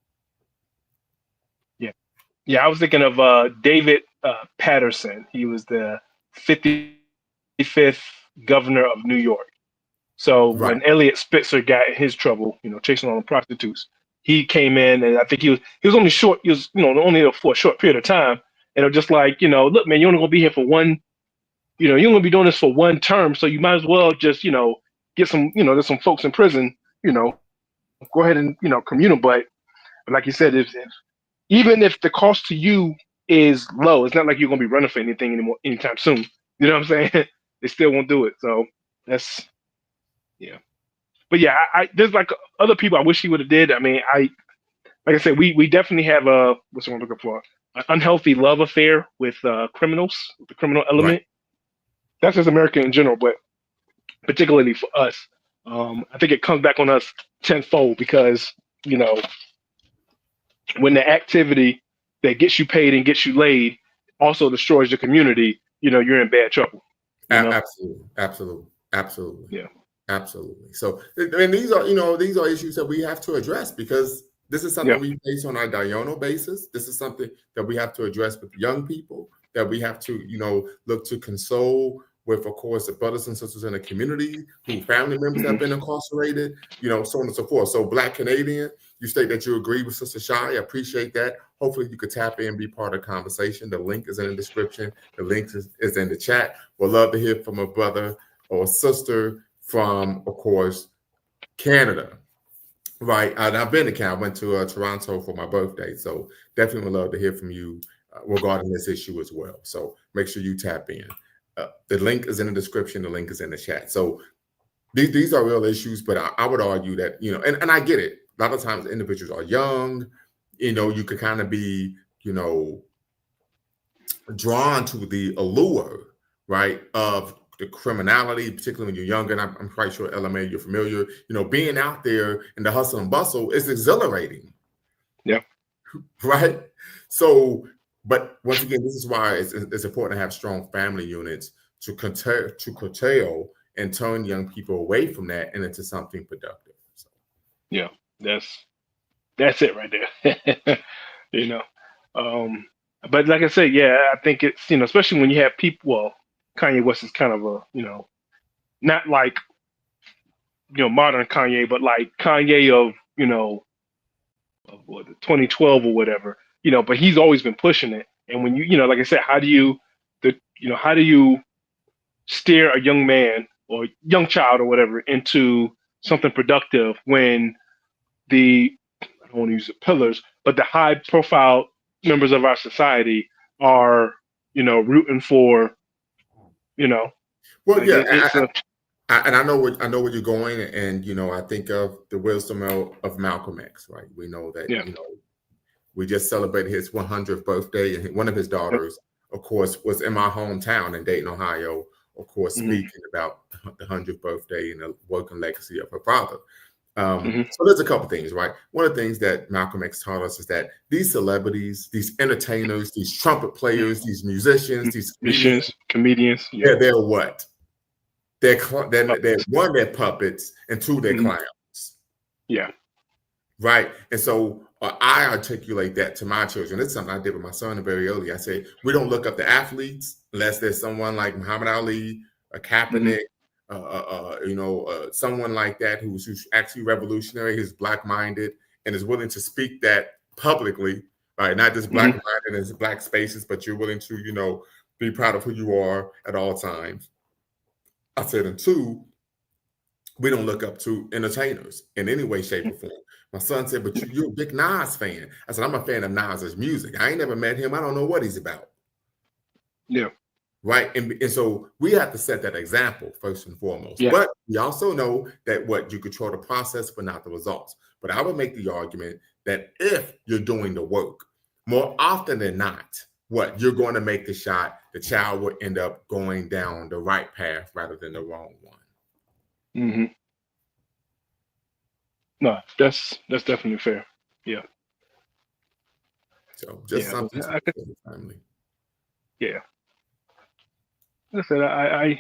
Yeah, I was thinking of David Patterson. He was the 55th governor of New York. So when Elliot Spitzer got in his trouble, chasing all the prostitutes, he came in, and I think he was only short. He was, only for a short period of time, and it was just like, look, man, you're only gonna be here for one. You're gonna be doing this for one term, so you might as well just, get some. There's some folks in prison. Go ahead and commute them. But like you said, even if the cost to you is low, it's not like you're going to be running for anything anymore anytime soon. You know what I'm saying? They still won't do it. So that's, yeah. But yeah, there's like other people I wish he would have did. I mean, like I said, we definitely have what's the one I'm looking for? An unhealthy love affair with criminals, the criminal element. Right. That's just America in general, but particularly for us, I think it comes back on us tenfold because, when the activity that gets you paid and gets you laid also destroys the community, you're in bad trouble. Absolutely. Yeah. Absolutely. So, and these are issues that we have to address because this is something we face on a diurnal basis. This is something that we have to address with young people, that we have to, look to console with, of course, the brothers and sisters in the community who family members have been incarcerated, so on and so forth. So Black Canadian, you state that you agree with Sister Shy. I appreciate that. Hopefully you could tap in and be part of the conversation. The link is in the description. The link is in the chat. We'd love to hear from a brother or a sister from, of course, Canada. Right. And I've been to Canada. I went to Toronto for my birthday. So definitely would love to hear from you regarding this issue as well. So make sure you tap in. The link is in the description. The link is in the chat. So these are real issues, but I would argue that, and I get it. A lot of times individuals are young, you could kind of be, drawn to the allure, right, of the criminality, particularly when you're younger. And I'm quite sure, LMA, you're familiar, being out there in the hustle and bustle is exhilarating. Yeah. Right. So, but once again, this is why it's important to have strong family units to curtail and turn young people away from that and into something productive. So. Yeah, that's it right there. But like I said, yeah, I think it's, especially when you have people, well, Kanye West is kind of a, not like, modern Kanye, but like Kanye of, of what, 2012 or whatever, but he's always been pushing it. And when like I said, how do you steer a young man or young child or whatever into something productive when I don't want to use the pillars, but the high profile members of our society are, rooting for, Well, like yeah, and I know where you're going, and I think of the wisdom of Malcolm X, right? We know that we just celebrated his 100th birthday, and one of his daughters, of course, was in my hometown in Dayton, Ohio, of course, speaking about the 100th birthday and the work and legacy of her father. So there's a couple things, right? One of the things that Malcolm X taught us is that these celebrities, these entertainers, these trumpet players, these musicians, these comedians, they're what? They're one, they're puppets, and two, they're clowns. Yeah. Right. And so I articulate that to my children. It's something I did with my son very early. I say, we don't look up the athletes unless there's someone like Muhammad Ali, a Kaepernick, someone like that who's actually revolutionary, who's black-minded, and is willing to speak that publicly, right? Not just black-minded in black spaces, but you're willing to, be proud of who you are at all times. I said, and two, we don't look up to entertainers in any way, shape, or form. My son said, but you're a big Nas fan. I said, I'm a fan of Nas's music. I ain't never met him. I don't know what he's about. Yeah. Right. And so we have to set that example first and foremost. Yeah. But we also know that you control the process, but not the results. But I would make the argument that if you're doing the work, more often than not, you're going to make the shot, the child will end up going down the right path rather than the wrong one. Mm-hmm. No, that's definitely fair. Yeah. So just something for the family. Yeah. Like I said, I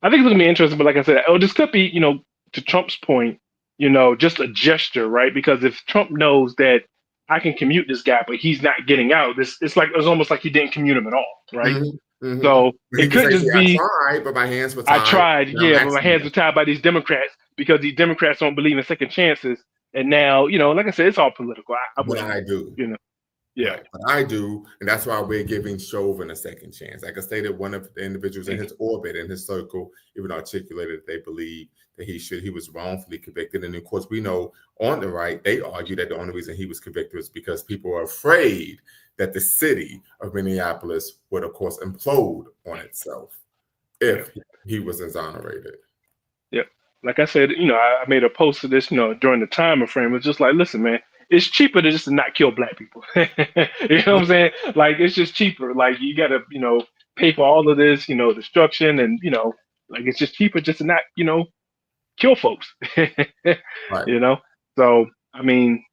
think it's gonna be interesting, but like I said, this could be, to Trump's point, just a gesture, right? Because if Trump knows that I can commute this guy, but he's not getting out, it's almost like he didn't commute him at all, right? Mm-hmm. So it could just be, I tried, but my hands were tied. I tried, but my hands were tied by these Democrats because these Democrats don't believe in second chances. And now, like I said, it's all political. I do. Yeah. Right. But I do, and that's why we're giving Chauvin a second chance. Like I stated, one of the individuals in his orbit, in his circle, even articulated that they believe that he was wrongfully convicted. And of course, we know on the right, they argue that the only reason he was convicted was because people are afraid that the city of Minneapolis would, of course, implode on itself if he was exonerated. Yep. Like I said, I made a post of this, during the time frame. It's just like, listen, man, it's cheaper to just not kill black people. You know what I'm saying? Like, it's just cheaper. Like, you got to, pay for all of this, destruction, and, like, it's just cheaper just to not, kill folks. Right. So, I mean,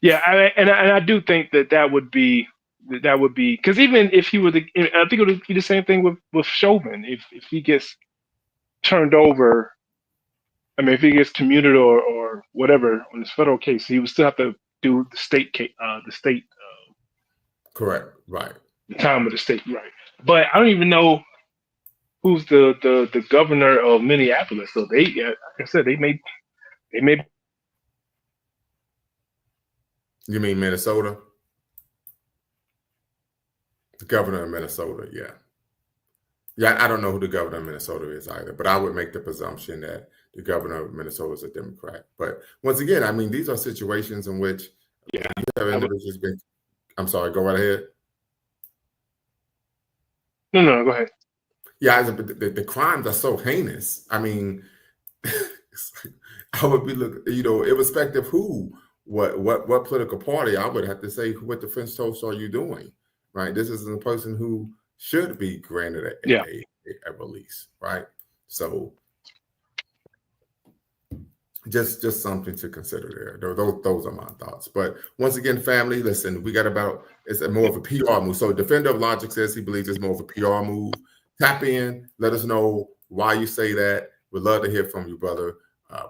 yeah, I do think that would be, because even if he were I think it would be the same thing with Chauvin. If he gets turned over, I mean, if he gets commuted or whatever on this federal case, he would still have to do the state case, correct, right? The time of the state, right? But I don't even know who's the governor of Minneapolis. So like I said, they may. You mean Minnesota? The governor of Minnesota, yeah. Yeah, I don't know who the governor of Minnesota is either, but I would make the presumption that the governor of Minnesota is a Democrat. But once again, I mean, these are situations in which you have individuals I'm sorry, go right ahead. No, go ahead. Yeah, the crimes are so heinous. I mean, I would be irrespective of who, what political party, I would have to say, what the French toast are you doing, right? This is a person who should be granted a release, right? So just something to consider there. Those are my thoughts. But once again, family, listen, it's more of a PR move. So Defender of Logic says he believes it's more of a PR move. Tap in, let us know why you say that. We'd love to hear from you, brother,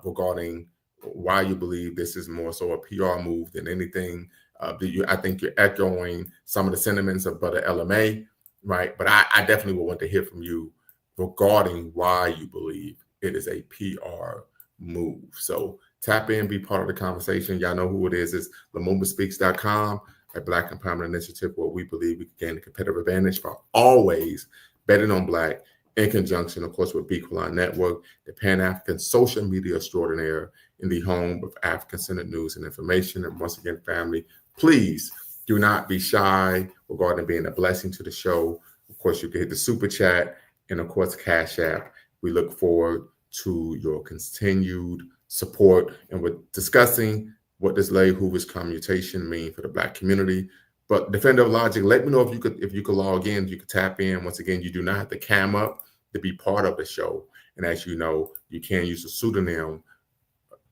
regarding why you believe this is more so a PR move than anything. I think you're echoing some of the sentiments of Brother LMA, right? But I definitely would want to hear from you regarding why you believe it is a PR move. So tap in, be part of the conversation. Y'all know who it is. It's LumubaSpeaks.com, a Black Empowerment Initiative where we believe we can gain a competitive advantage for always betting on Black, in conjunction, of course, with Bequaline Network, the Pan-African social media extraordinaire in the home of African-centered news and information. And once again, family, please do not be shy regarding being a blessing to the show. Of course, you can hit the super chat and, of course, Cash App. We look forward to your continued support. And we're discussing what does Hoover'S commutation mean for the Black community. But Defender of Logic, let me know if you could log in, if you could tap in. Once again, you do not have to cam up to be part of the show. And as you know, you can use a pseudonym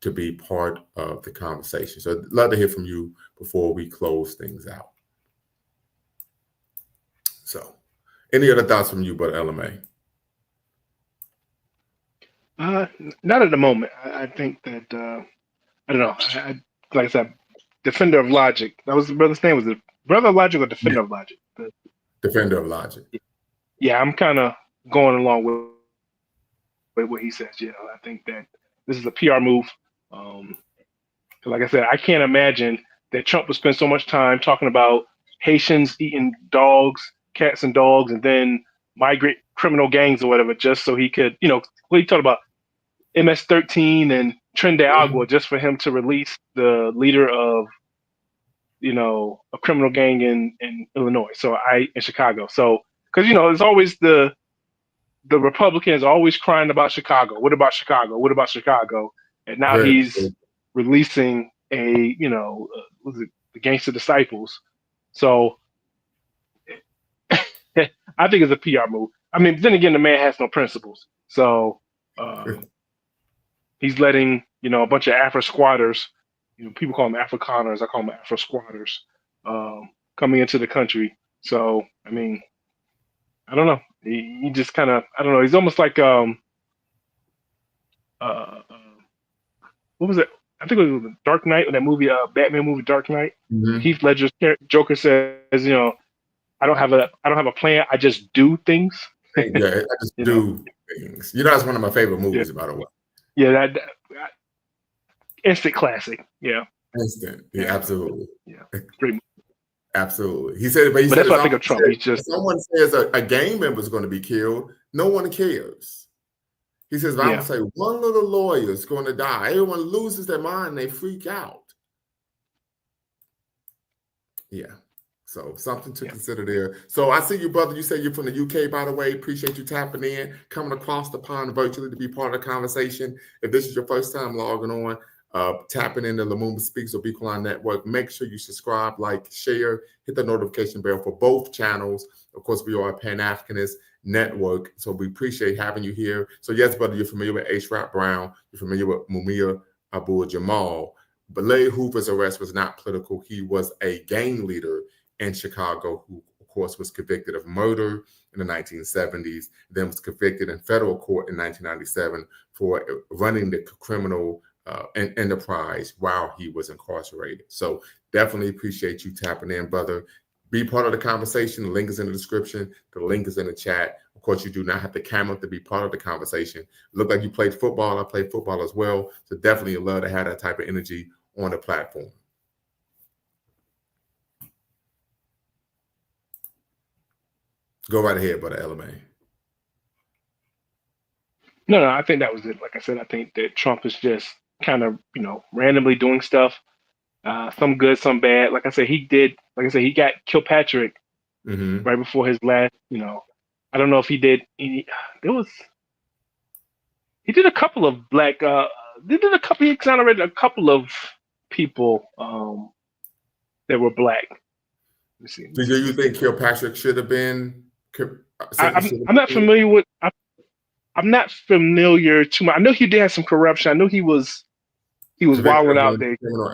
to be part of the conversation. So I'd love to hear from you before we close things out. So any other thoughts from you, Brother LMA? Not at the moment. I think that I don't know. Like I said, defender of logic. That was the brother's name. Was it brother of logic or defender of logic? Defender of logic. Yeah, I'm kind of going along with what he says. Yeah, I think that this is a PR move. Like I said, I can't imagine that Trump would spend so much time talking about Haitians eating dogs, cats and dogs, and then migrate criminal gangs or whatever, just so he could, what he talked about MS-13 and Trinidad Agua, just for him to release the leader of, a criminal gang in Illinois. In Chicago. So, because it's always the Republicans always crying about Chicago. What about Chicago? What about Chicago? And now he's releasing was it the Gangster Disciples? So I think it's a PR move. I mean, then again, the man has no principles. So he's letting a bunch of Afro squatters, people call them Afrikaners, I call them Afro squatters, coming into the country. So I mean, I don't know. He just kind of, I don't know. He's almost like what was it? I think it was the Dark Knight, or that movie, Batman movie, Dark Knight. Mm-hmm. Heath Ledger's Joker says, I don't have a plan. I just do things. Yeah, I just do things. That's one of my favorite movies, by the way. Yeah, that instant classic. Yeah. Instant. Yeah, absolutely. Yeah. Great movie. Absolutely. He said, but that's what I think of Trump. He's just, if someone says a gang member is going to be killed, no one cares. He says, I would say one little lawyer is going to die. Everyone loses their mind. They freak out. Yeah. So something to consider there. So I see you, brother. You say you're from the UK, by the way. Appreciate you tapping in, coming across the pond virtually to be part of the conversation. If this is your first time logging on, tapping into Lumumba Speaks or Beacon Network, make sure you subscribe, like, share, hit the notification bell for both channels. Of course, we are a Pan-Africanist network, so we appreciate having you here. So yes, brother, you're familiar with H. Rap Brown. You're familiar with Mumia Abu-Jamal. But Larry Hoover's arrest was not political. He was a gang leader in Chicago who, of course, was convicted of murder in the 1970s, then was convicted in federal court in 1997 for running the criminal enterprise while he was incarcerated. So definitely appreciate you tapping in, brother. Be part of the conversation. The link is in the description. The link is in the chat. Of course, you do not have the camera to be part of the conversation. Look like you played football. I played football as well. So definitely love to have that type of energy on the platform. Go right ahead, brother LMA. No, I think that was it. Like I said, I think that Trump is just kind of, randomly doing stuff. Some good, some bad. Like I said, he got Kilpatrick right before his last, I don't know if he did any, he did a couple of black, he exonerated a couple of people that were black. Let me see. Do you think Kilpatrick should have been? I'm not familiar with, I'm not familiar too much. I know he did have some corruption. I know he was wilding out there. Criminal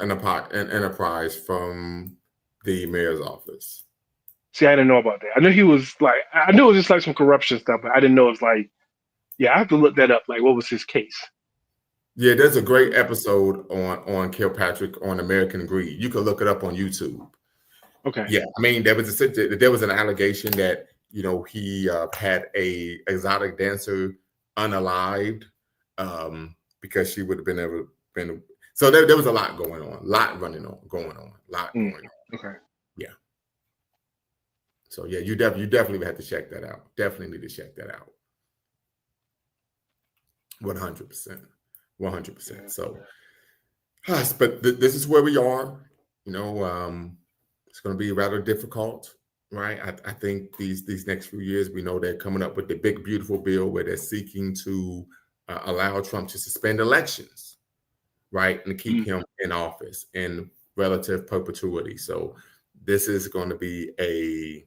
enterprise from the mayor's office. See, I didn't know about that. I knew he was I knew it was just like some corruption stuff, but I didn't know it was I have to look that up. Like, what was his case? Yeah, there's a great episode on Kilpatrick on American Greed. You can look it up on YouTube. Okay. Yeah, I mean, there was an allegation that he had a exotic dancer unalived because she would have been. So there was a lot going on, going on. Okay. Yeah. So yeah, you definitely have to check that out. Definitely need to check that out. 100%. 100%. So, but this is where we are. It's going to be rather difficult, right? I think these next few years, we know they're coming up with the big, beautiful bill where they're seeking to allow Trump to suspend elections, right? And keep him in office in relative perpetuity. So this is going to be a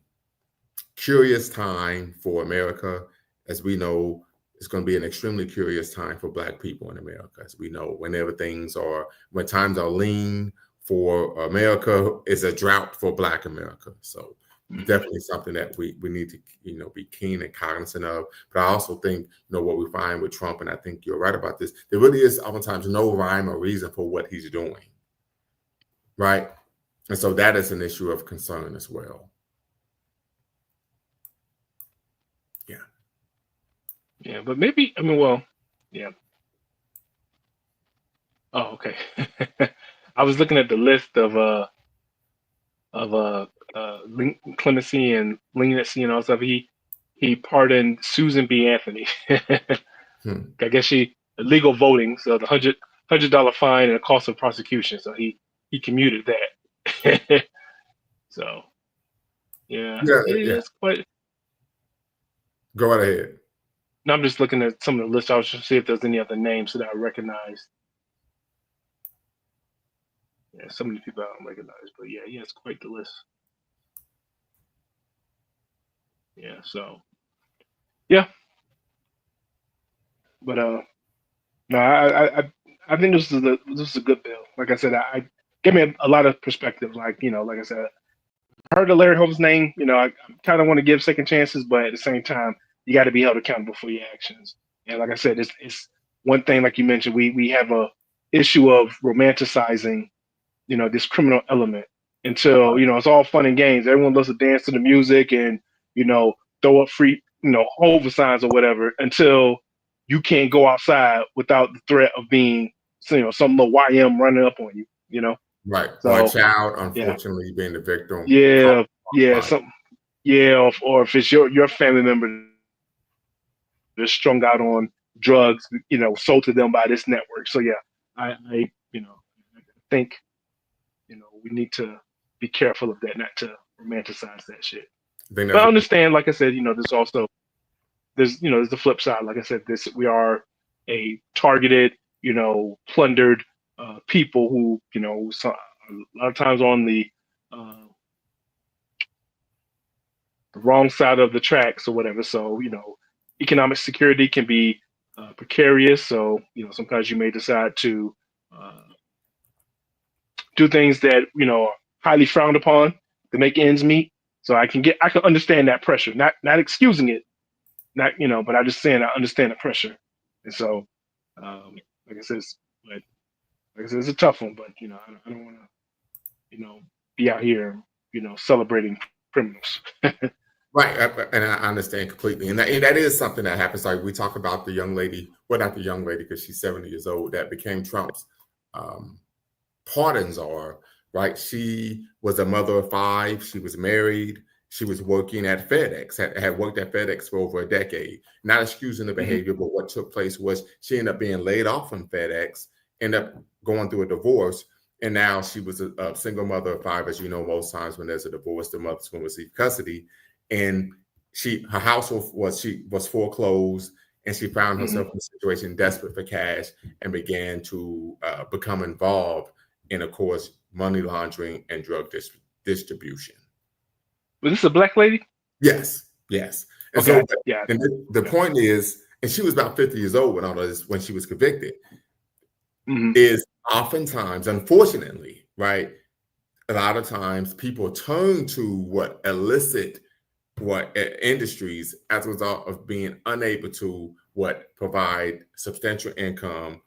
curious time for America. As we know, it's going to be an extremely curious time for Black people in America. As we know, when times are lean for America, it's a drought for Black America. So definitely something that we need to, be keen and cognizant of. But I also think, what we find with Trump, and I think you're right about this, there really is oftentimes no rhyme or reason for what he's doing. Right. And so that is an issue of concern as well. Yeah. Yeah, but maybe, well, yeah. Oh, okay. I was looking at the list of clemency and leniency and all stuff. He pardoned Susan B. Anthony. I guess illegal voting, so the $100 fine and the cost of prosecution. So he commuted that. So yeah, it's quite. Go right ahead. No, I'm just looking at some of the lists. I was just see if there's any other names that I recognize. Yeah, some of the people I don't recognize, but yeah, it's quite the list. Yeah, so yeah, but no, I think this is a good bill. Like I said, I gave me a lot of perspective. Like like I said, I heard of Larry Hope's name. I kind of want to give second chances, but at the same time, you got to be held accountable for your actions. And like I said, it's one thing, like you mentioned, we have a issue of romanticizing, this criminal element until, it's all fun and games. Everyone loves to dance to the music and, throw up free, Hoover signs or whatever until you can't go outside without the threat of being, some little YM running up on you, Right. So, or a child, unfortunately, being the victim. Yeah. Or if it's your family member that's strung out on drugs, sold to them by this network. So yeah, I think, we need to be careful of that, not to romanticize that shit. But I understand, like I said, there's the flip side. Like I said, we are a targeted, plundered people who, a lot of times on the wrong side of the tracks or whatever. So, economic security can be precarious. So, sometimes you may decide to do things that, are highly frowned upon to make ends meet. So I can understand that pressure, not excusing it, but I'm just saying I understand the pressure. And so, like I said, it's a tough one, but, I don't want to, be out here, celebrating criminals. Right, and I understand completely, and that is something that happens. Like we talk about the young lady, well, not the young lady because she's 70 years old, that became Trump's pardon czar. Right, she was a mother of 5. She was married. She was working at FedEx. Had worked at FedEx for over a decade. Not excusing the behavior, but what took place was she ended up being laid off from FedEx. Ended up going through a divorce. And now she was a single mother of 5. As you know, most times when there's a divorce, the mother's going to receive custody. And her house was foreclosed, and she found herself in a situation desperate for cash and began to become involved in, of course, money laundering and drug distribution. Was this a Black lady? Yes. And okay. So, yeah. And the point is, and she was about 50 years old when she was convicted, is oftentimes, unfortunately, right, a lot of times people turn to what industries as a result of being unable to provide substantial income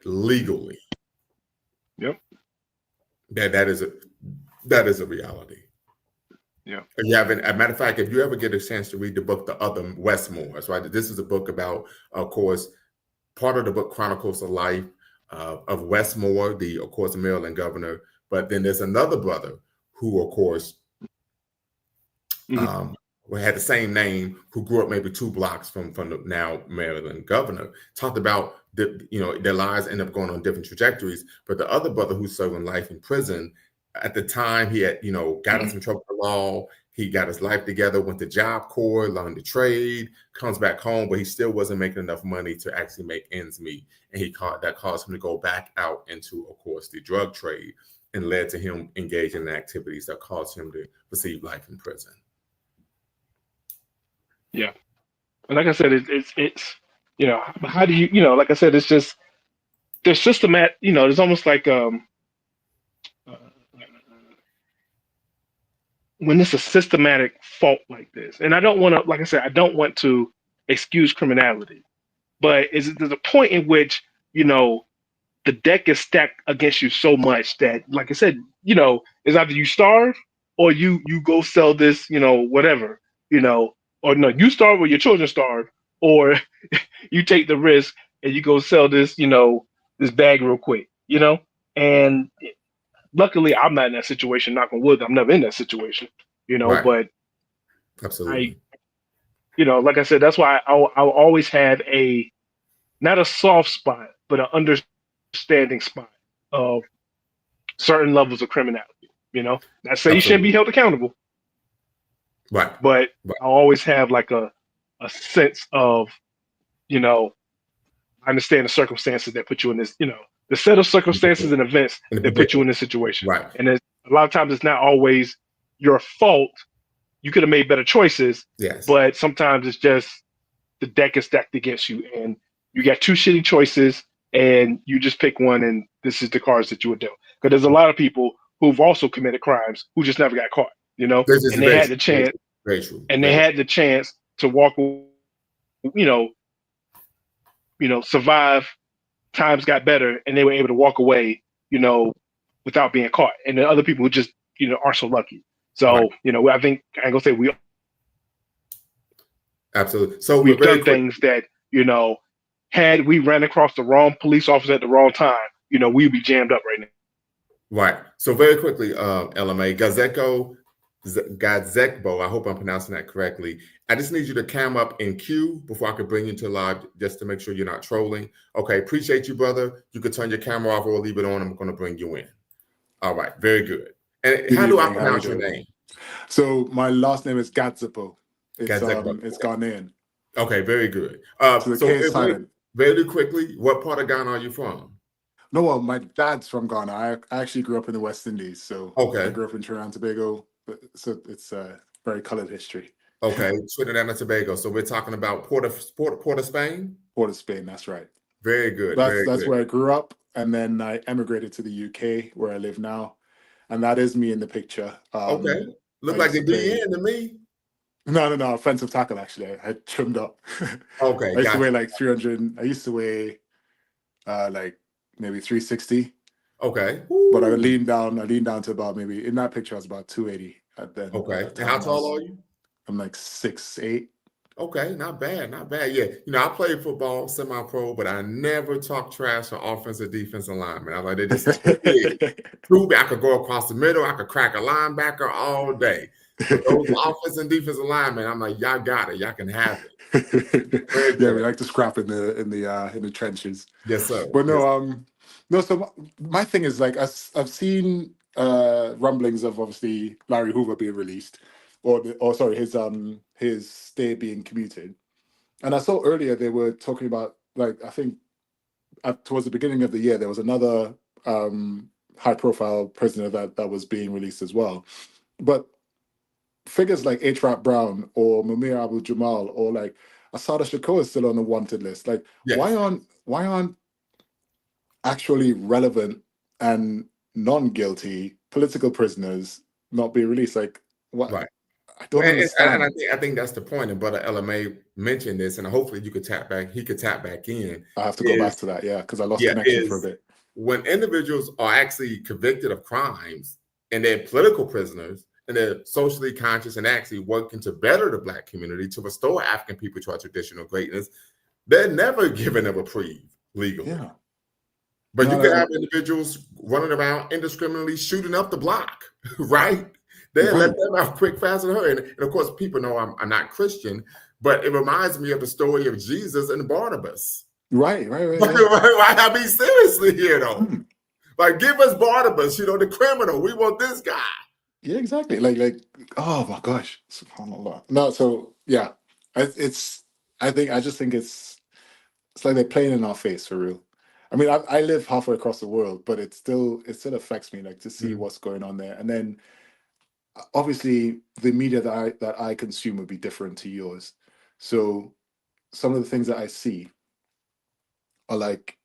legally. Yep. That is a reality. Yeah. If you haven't, as a matter of fact, if you ever get a chance to read the book, The Other Westmores, right? This is a book about, of course, part of the book chronicles the life of Westmore, of course, Maryland governor. But then there's another brother who, of course, had the same name, who grew up maybe 2 blocks from the now Maryland governor. Talked about their lives end up going on different trajectories. But the other brother who's serving life in prison, at the time he had got in some trouble with the law. He got his life together, went to Job Corps, learned to trade, comes back home, but he still wasn't making enough money to actually make ends meet. And that caused him to go back out into, of course, the drug trade, and led to him engaging in activities that caused him to receive life in prison. Yeah. And like I said, it's how do you like I said, it's just there's systematic. There's almost like uh, when it's a systematic fault like this. And I don't want to, like I said, I don't want to excuse criminality, but there's a point in which you know the deck is stacked against you so much that, like I said, it's either you starve or you go sell this, whatever, or no, you starve or your children starve, or you take the risk and you go sell this, this bag real quick, And luckily, I'm not in that situation. Knock on wood, I'm never in that situation, Right. But I, Absolutely. like I said, that's why I'll always have not a soft spot, but an understanding spot of certain levels of criminality. Not say you shouldn't be Absolutely. held accountable, Right. but Right. I always have like a sense of, I understand the circumstances that put you in this, the set of circumstances and events In that put you particular. in this situation. Right. And a lot of times it's not always your fault. You could have made better choices, Yes. but sometimes it's just the deck is stacked against you and you got two shitty choices and you just pick one and this is the cards that you would deal. Because there's a lot of people who've also committed crimes who just never got caught, This is and they very had true. the chance Very true. and they Very had the chance to walk, you know, survive. Times got better and they were able to walk away, without being caught. And then other people who just, aren't so lucky. right. So, I think I ain't gonna say Absolutely. So we're we've very done quick. things that, had we ran across the wrong police officer at the wrong time, we'd be jammed up right now. Right. So very quickly, LMA Gazekbo. I hope I'm pronouncing that correctly. I just need you to cam up in queue before I could bring you to live, just to make sure you're not trolling. Okay. Appreciate you, brother. You could turn your camera off or leave it on. I'm going to bring you in. All right. Very good. And Good how do I evening. How you pronounce your doing? name? So my last name is Gatsipo. It's Gazekbo. it's Ghanaian. Okay. Very good. So the So K is silent. very quickly, what part of Ghana are you from? No, well, my dad's from Ghana. I actually grew up in the West Indies. So I Okay. grew up in Trinidad and Tobago. So it's a very colored history. Okay. Trinidad and Tobago. So we're talking about Port of Spain? Port of Spain, that's right. Very good. That's Very good. where I grew up. And then I emigrated to the UK where I live now. And that is me in the picture. Okay. Look I like used the to play- DN to me. No, offensive tackle, actually. I trimmed up. Okay. I used to Gotcha. weigh like 300. I used to weigh like maybe 360. Okay. But I Woo. leaned down to about, maybe in that picture I was about 280 at then. Okay. At the And how time. tall are you? I'm like 6'8". Okay. Not bad. Not bad. Yeah. I played football, semi-pro, but I never talked trash on offensive, defensive linemen. I was like, they're just too big. Too big. I could go across the middle. I could crack a linebacker all day. But those offensive and defensive linemen, I'm like, y'all got it. Y'all can have it. Very Yeah, good. we like to scrap in the trenches. Yes, sir. But Yes. no. So my thing is, like, I've seen rumblings of obviously Larry Hoover being released, or sorry, his stay being commuted. And I saw earlier they were talking about, like, I think towards the beginning of the year there was another high-profile prisoner that was being released as well. But figures like H. Rap Brown or Mumia Abu Jamal or like Asada Shakur is still on the wanted list. Like, Yes. why aren't actually relevant and non-guilty political prisoners not being released? Like, what? Right. I don't And understand. I think that's the point. And Brother LMA mentioned this, and hopefully you could tap back. He could tap back in. I have to go back to that, yeah, because I lost Yeah, connection for a bit. when individuals are actually convicted of crimes and they're political prisoners and they're socially conscious and actually working to better the Black community, to restore African people to our traditional greatness, they're never given a reprieve legally. Yeah. But No, you can no. have individuals running around indiscriminately shooting up the block, right? They let Right. them out quick, fast, and hurry. And of course, people know I'm not Christian, but it reminds me of the story of Jesus and Barnabas. Right. Right? I mean, seriously here, though. Like, give us Barnabas, the criminal. We want this guy. Yeah, exactly. Like, oh my gosh, subhanallah. No, so yeah, I just think it's like they're playing in our face for real. I mean, I live halfway across the world, but it still affects me, like, to see what's going on there. And then obviously the media that I consume would be different to yours. So some of the things that I see are like,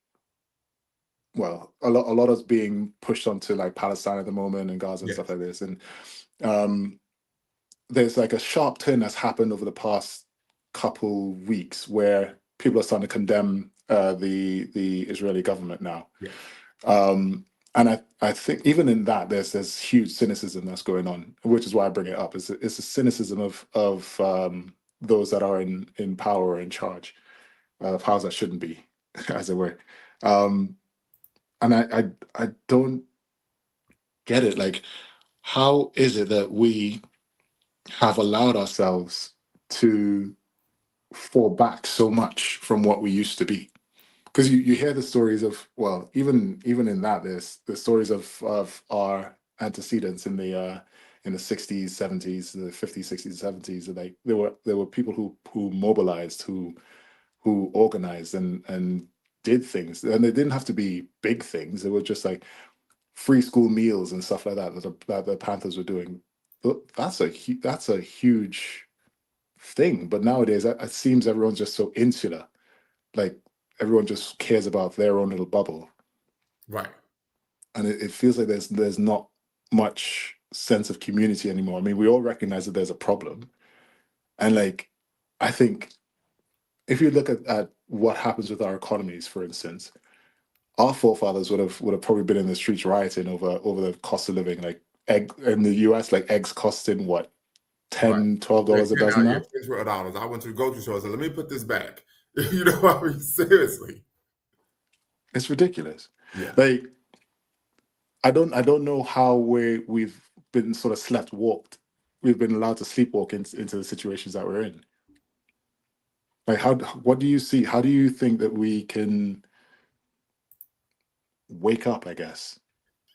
well, a lot is being pushed onto like Palestine at the moment and Gaza and stuff Yes. like this. And there's like a sharp turn that's happened over the past couple weeks where people are starting to condemn the Israeli government now. Yes. And I think even in that there's huge cynicism that's going on, which is why I bring it up. It's a cynicism of those that are in power or in charge, powers that shouldn't be, as it were. And I don't get it. Like, how is it that we have allowed ourselves to fall back so much from what we used to be? Because you hear the stories of, well, even in that there's the stories of our antecedents in the 60s, 70s, the 50s, 60s, 70s. Like there were people who mobilized, who organized and did things, and they didn't have to be big things. They were just like free school meals and stuff like that that the Panthers were doing. That's a huge thing. But nowadays, it seems everyone's just so insular. Like everyone just cares about their own little bubble, Right. and it feels like there's not much sense of community anymore. I mean, we all recognize that there's a problem, and like I think if you look at what happens with our economies, for instance, our forefathers would have probably been in the streets rioting over the cost of living. Like egg in the US, like eggs costing what, Right. $10-12 a dozen now? Yeah, $10 I went to the grocery store and said, let me put this back. You know, I mean, seriously. It's ridiculous. Yeah. Like I don't know how we've been sort of slept walked. We've been allowed to sleepwalk into the situations that we're in. Like what do you see? How do you think that we can wake up, I guess?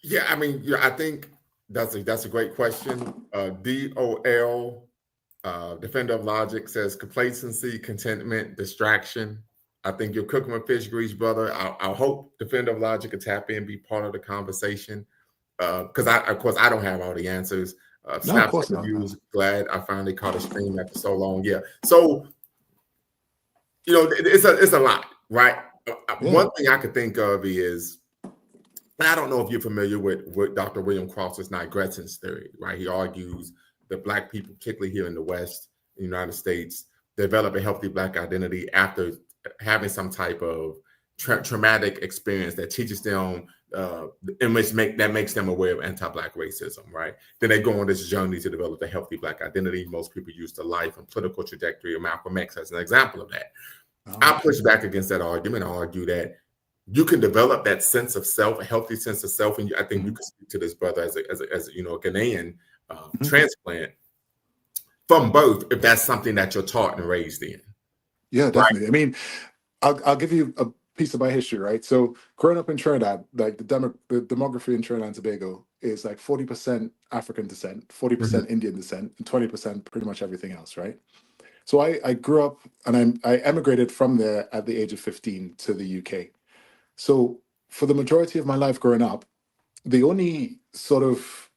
Yeah, I mean, I think that's a great question. DOL, Defender of Logic, says complacency, contentment, distraction. I think you're cooking with fish grease, brother. I hope Defender of Logic can tap in, be part of the conversation. Because of course, I don't have all the answers. No, of Snaps course and not. No. reviews. Glad I finally caught a stream after so long. Yeah. So, it's a lot, right? Yeah. One thing I could think of is, I don't know if you're familiar with Dr. William Cross's Nigrescence theory, right? He argues that Black people, particularly here in the West, in the United States, develop a healthy Black identity after having some type of traumatic experience that teaches them, that makes them aware of anti-Black racism, right? Then they go on this journey to develop a healthy Black identity. Most people use the life and political trajectory of Malcolm X as an example of that. I push back against that argument. I argue that you can develop that sense of self, a healthy sense of self, and I think you can speak to this, brother, as a Ghanaian transplant from birth, if that's something that you're taught and raised in. Yeah, definitely. Right? I mean, I'll give you a piece of my history, right? So growing up in Trinidad, like the demography in Trinidad and Tobago is like 40% African descent, 40% Indian descent, and 20% pretty much everything else, right? So I grew up and I emigrated from there at the age of 15 to the UK. So for the majority of my life growing up, the only sort of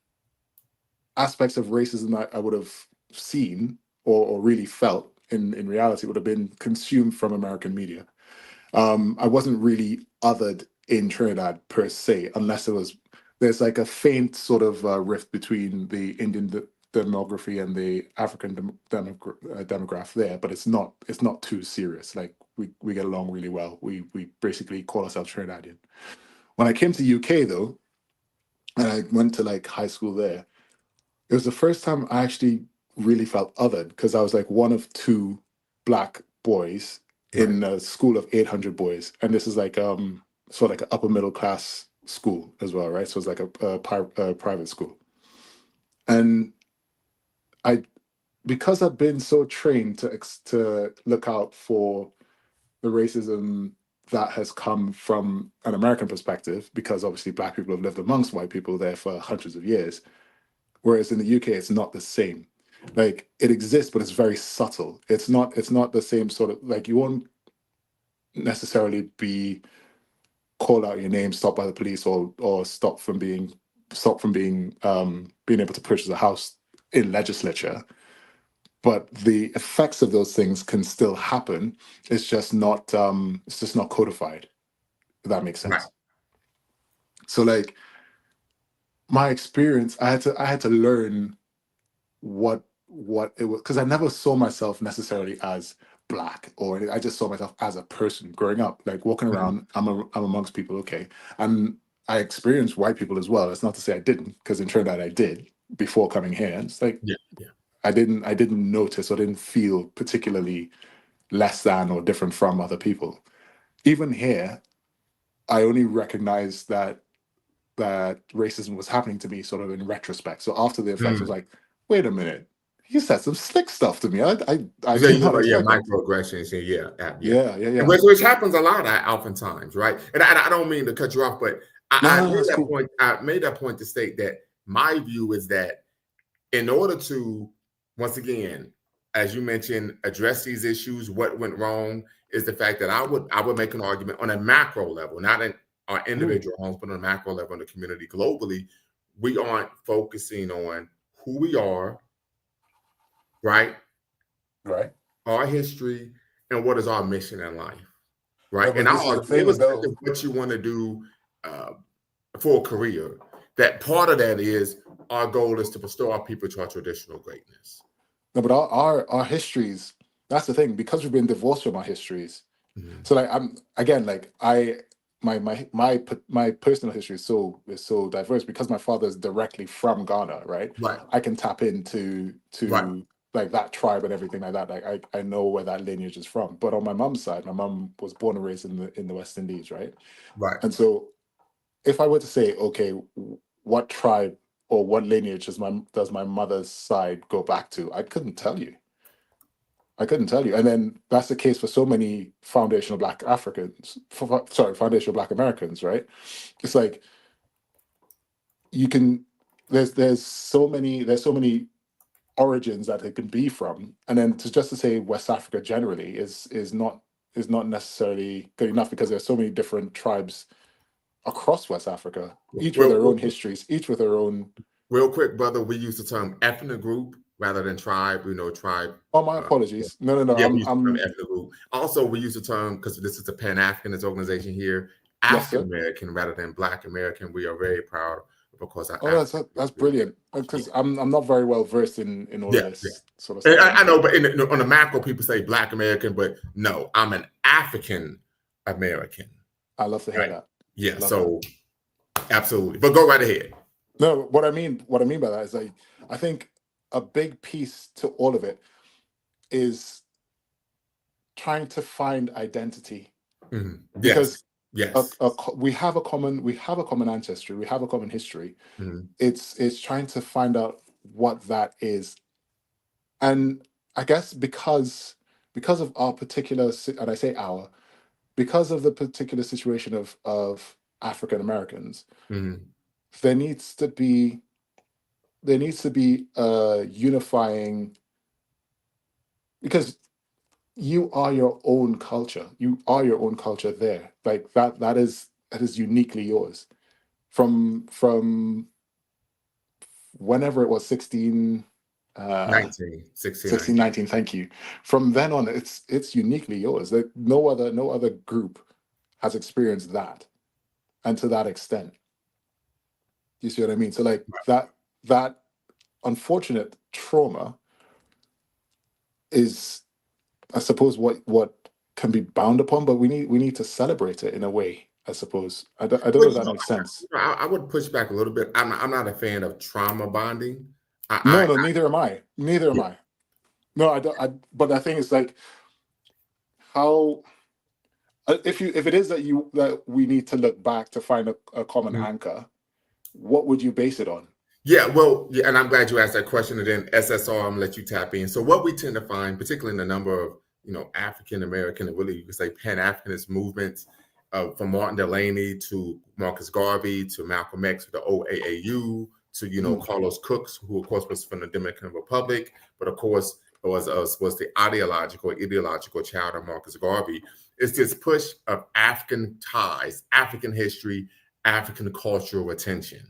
aspects of racism that I would have seen or really felt in reality would have been consumed from American media. I wasn't really othered in Trinidad per se, unless there's like a faint sort of rift between the Indian demography and the African demographic there, but it's not too serious. Like we get along really well. We basically call ourselves Trinidadian. When I came to UK though, and I went to like high school there, it was the first time I actually really felt othered because I was like one of two Black boys in a school of 800 boys, and this is like sort of like an upper middle class school as well, right? So it's like a private school, and because I've been so trained to look out for the racism that has come from an American perspective, because obviously Black people have lived amongst white people there for hundreds of years, whereas in the UK it's not the same. Like it exists, but it's very subtle. It's not the same sort of, like, you won't necessarily be called out your name, stopped by the police, or stopped from being being able to purchase a house in legislature. but the effects of those things can still happen. It's just not codified, if that makes sense. Right. So like my experience, I had to learn what it was, because I never saw myself necessarily as black, or I just saw myself as a person growing up, like walking around. I'm amongst people, okay, and I experienced white people as well. It's not to say I didn't, because in Trinidad I did before coming here. And it's like I didn't notice or didn't feel particularly less than or different from other people. Even here, I only recognized that racism was happening to me sort of in retrospect. So after the effects, I was like, wait a minute, he said some slick stuff to me. I So did not expect that. microaggressions, Yeah. which happens a lot, oftentimes, right? And I don't mean to cut you off, but I made that point to state that my view is that in order to, once again, as you mentioned, address these issues, what went wrong is the fact that I would make an argument on a macro level, not in our individual homes, but on a macro level in the community globally. We aren't focusing on who we are, right? Our history, and what is our mission in life, right? And I'll argue, what you want to do for a career, that part of that is our goal is to bestow our people to our traditional greatness. No, but our histories, that's the thing, because we've been divorced from our histories. So like my personal history is so diverse, because my father is directly from Ghana, right? I can tap into like that tribe and everything like that. Like I know where that lineage is from. But on my mom's side, my mom was born and raised in the West Indies, right? And so if I were to say, okay, what tribe or what lineage does my mother's side go back to, I couldn't tell you. And then that's the case for so many foundational Black Americans, right? It's like there's so many origins that it can be from, and then to say West Africa generally is not necessarily good enough, because there's so many different tribes across West Africa, each with their own histories, each with their own. Real quick, brother, we use the term ethnic group rather than tribe. Tribe. Oh, my apologies. No. Yeah, we use the term ethnic group. Also, we use the term, because this is a Pan-Africanist organization here, African American rather than Black American. We are very proud, because that's brilliant, because I'm not very well versed in all this sort of stuff. I know, but on the macro, people say Black American, but no, I'm an African American. I love to hear that. Yeah, so absolutely. But go right ahead. No, what I mean by that is, like, I think a big piece to all of it is trying to find identity. Because we have a common ancestry, we have a common history. It's trying to find out what that is. And I guess because of our particular, and I say our, because of the particular situation of African Americans, there needs to be a unifying, because you are your own culture. You are your own culture there. Like that is uniquely yours. From whenever it was 16, 19, thank you. From then on, it's uniquely yours. Like no other group has experienced that, and to that extent. You see what I mean? So like that unfortunate trauma is, I suppose, what can be bound upon, but we need to celebrate it in a way, I suppose. I don't know if that makes sense. I would push back a little bit. I'm not a fan of trauma bonding. Neither am I. No, I don't. But the thing is, like, how if it is that we need to look back to find a common anchor, what would you base it on? And I'm glad you asked that question. And then SSR, I'm gonna let you tap in. So what we tend to find, particularly in the number of African American, and really you could say Pan-Africanist movements, from Martin Delaney to Marcus Garvey to Malcolm X to the OAAU to Carlos Cooks, who of course was from the Dominican Republic, but of course was the ideological child of Marcus Garvey. It's this push of African ties, African history, African cultural attention.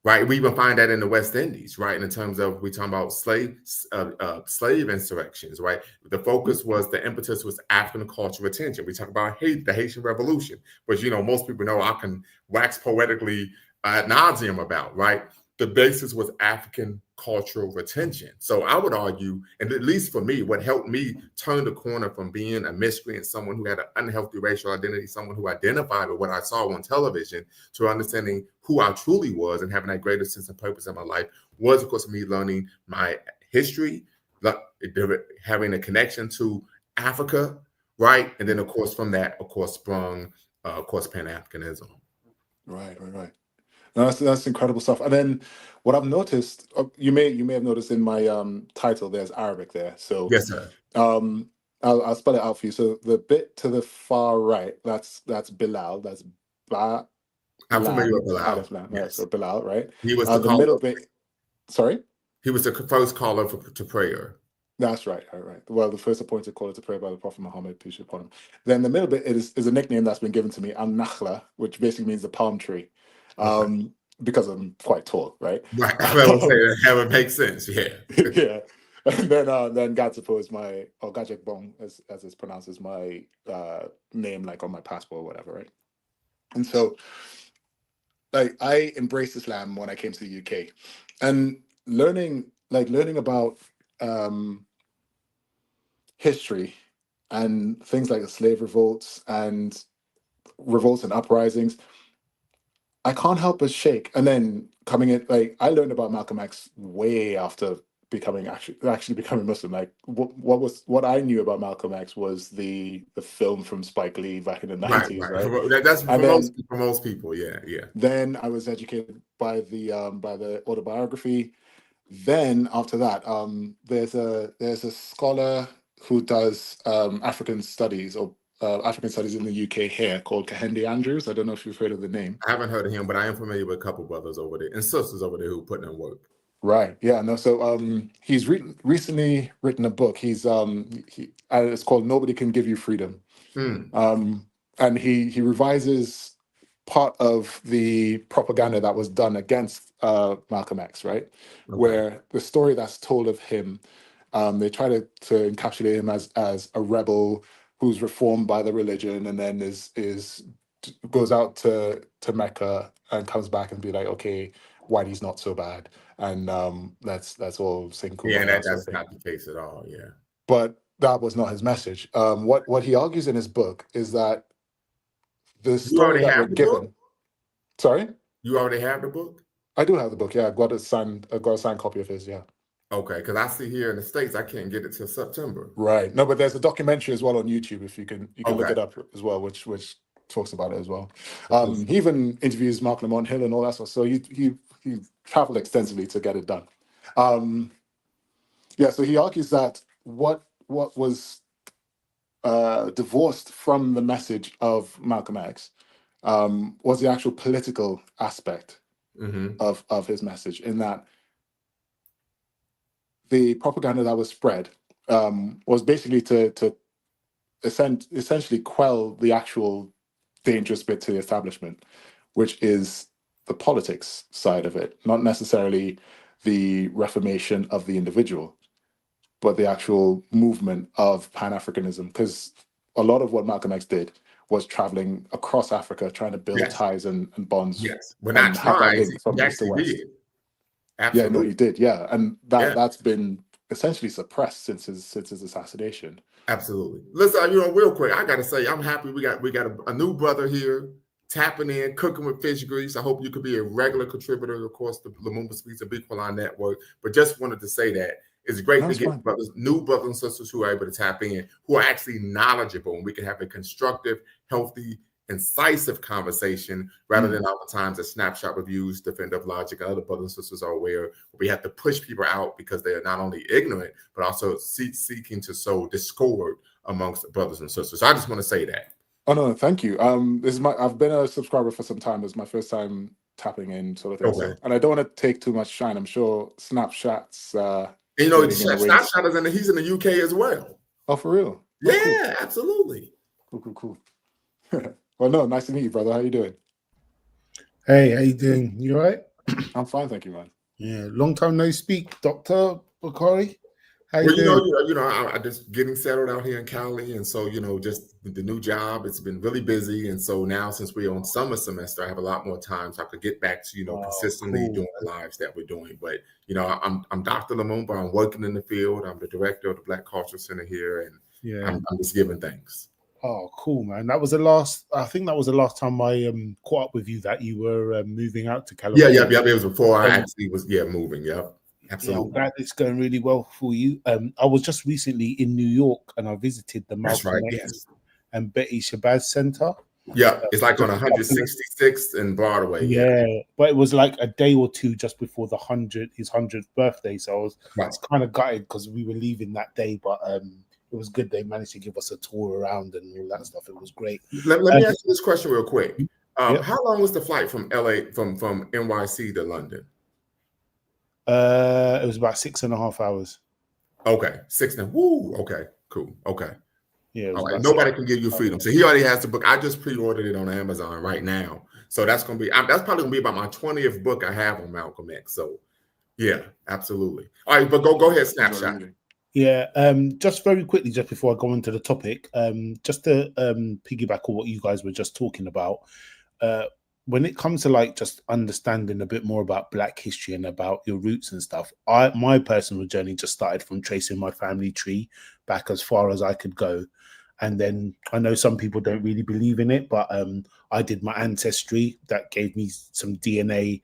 right? We even find that in the West Indies, right? In terms of, we talking about slave insurrections, right? The focus was, the impetus was African cultural retention. We talk about the Haitian Revolution, which, you know, most people know I can wax poetically ad nauseum about, right? The basis was African cultural retention. So I would argue, and at least for me, what helped me turn the corner from being a miscreant, someone who had an unhealthy racial identity, someone who identified with what I saw on television, to understanding who I truly was and having that greater sense of purpose in my life, was, of course, me learning my history, having a connection to Africa, right? And then, of course, from that, of course, sprung, of course, Pan-Africanism. Right. No, that's incredible stuff. And then what I've noticed, you may have noticed in my title, there's Arabic there. So Yes, sir. I'll spell it out for you. So the bit to the far right, that's Bilal. That's Ba. I'm familiar with Bilal. Alif Lam. Yes. So Bilal, right? He was the middle bit. Sorry. He was the first caller to prayer. That's right. All right. Well, the first appointed caller to prayer by the Prophet Muhammad, peace be upon him. Then the middle bit is a nickname that's been given to me, An-Nakhla, which basically means the palm tree. Okay. Because I'm quite tall, right? Right. I would say that would make sense. Yeah. Yeah. And then Gatsipo is my, or Gajakbong, as it's pronounced, is my name, like on my passport or whatever, right? And so, like, I embraced Islam when I came to the UK, and learning about history and things like the slave revolts and uprisings, I can't help but shake. And then coming in, like, I learned about Malcolm X way after actually becoming Muslim. Like, what I knew about Malcolm X was the film from Spike Lee back in the 90s, right? That's for most people. Yeah. Then I was educated by the autobiography. Then after that, there's a scholar who does African studies in the UK here, called Kehinde Andrews. I don't know if you've heard of the name. I haven't heard of him, but I am familiar with a couple brothers over there and sisters over there who put in work. Right. Yeah. No. So he's recently written a book. It's called Nobody Can Give You Freedom. And he revises part of the propaganda that was done against Malcolm X, right? Okay. Where the story that's told of him, they try to encapsulate him as a rebel who's reformed by the religion, and then goes out to Mecca and comes back and be like, okay, Whitey's not so bad, and let's all sing cool. Yeah, that's not the case at all. Yeah, but that was not his message. What he argues in his book is that the story that we're given. Sorry, you already have the book? I do have the book. Yeah, I've got a signed copy of his. Yeah. Okay, because I see here in the States, I can't get it till September. Right. No, but there's a documentary as well on YouTube. If you can look it up as well, which talks about it as well. He even interviews Mark Lamont Hill and all that stuff. So he traveled extensively to get it done. Yeah. So he argues that what was divorced from the message of Malcolm X was the actual political aspect of his message, in that the propaganda that was spread was basically to essentially quell the actual dangerous bit to the establishment, which is the politics side of it, not necessarily the reformation of the individual, but the actual movement of Pan-Africanism. Because a lot of what Malcolm X did was traveling across Africa, trying to build ties and bonds. Yes, we're not trying. From east to west. Did. Absolutely. Yeah, no, he did. Yeah, and that's been essentially suppressed since his assassination. Absolutely. Listen, real quick, I gotta say, I'm happy we got a new brother here tapping in, cooking with fish grease. I hope you could be a regular contributor, of course, to Lumumba Speaks of Equaline Network. But just wanted to say that it's great to get new brothers and sisters who are able to tap in, who are actually knowledgeable, and we can have a constructive, healthy, incisive conversation rather than oftentimes a snapshot reviews, defensive logic, and other brothers and sisters are aware. We have to push people out because they are not only ignorant, but also seeking to sow discord amongst brothers and sisters. So I just want to say that. Oh no, thank you. I've been a subscriber for some time. It's my first time tapping in, sort of thing. Okay. So, and I don't want to take too much shine. I'm sure Snapchat's Snapchat is he's in the UK as well. Oh, for real? Yeah, cool. Absolutely. Cool. Well, no, nice to meet you, brother. How you doing? Hey, how you doing? You all right? I'm fine, thank you, man. Yeah, long time no speak, Dr. Bakari. How you Well, doing? I just getting settled out here in Cali, and so just the new job. It's been really busy, and so now since we're on summer semester, I have a lot more time, so I could get back to consistently Cool. doing the lives that we're doing. But I'm Dr. Lumumba. I'm working in the field. I'm the director of the Black Culture Center here, and Yeah. I'm just giving thanks. Oh, cool, man. I think that was the last time I caught up with you, that you were moving out to California. Yeah. It was before I actually was moving. Yep. Absolutely. Yeah, I'm glad it's going really well for you. I was just recently in New York and I visited the Malcolm X and Betty Shabazz Center. Yeah, it's like on 166th and Broadway. Yeah, but it was like a day or two just before his 100th birthday. So I was kind of gutted because we were leaving that day, but it was good. They managed to give us a tour around and all that stuff. It was great. Let me ask you this question real quick. How long was the flight from LA, from NYC to London? It was about 6.5 hours. Okay, 6 and woo. Okay, cool. Okay. Yeah. All right. Nobody can give you freedom. So he already has the book. I just pre-ordered it on Amazon right now. So that's probably gonna be about my 20th book I have on Malcolm X. So yeah, absolutely. All right, but go ahead, snapshot. Yeah, just very quickly, just before I go into the topic, just to piggyback on what you guys were just talking about, when it comes to just understanding a bit more about Black history and about your roots and stuff, my personal journey just started from tracing my family tree back as far as I could go. And then I know some people don't really believe in it, but I did my ancestry. That gave me some DNA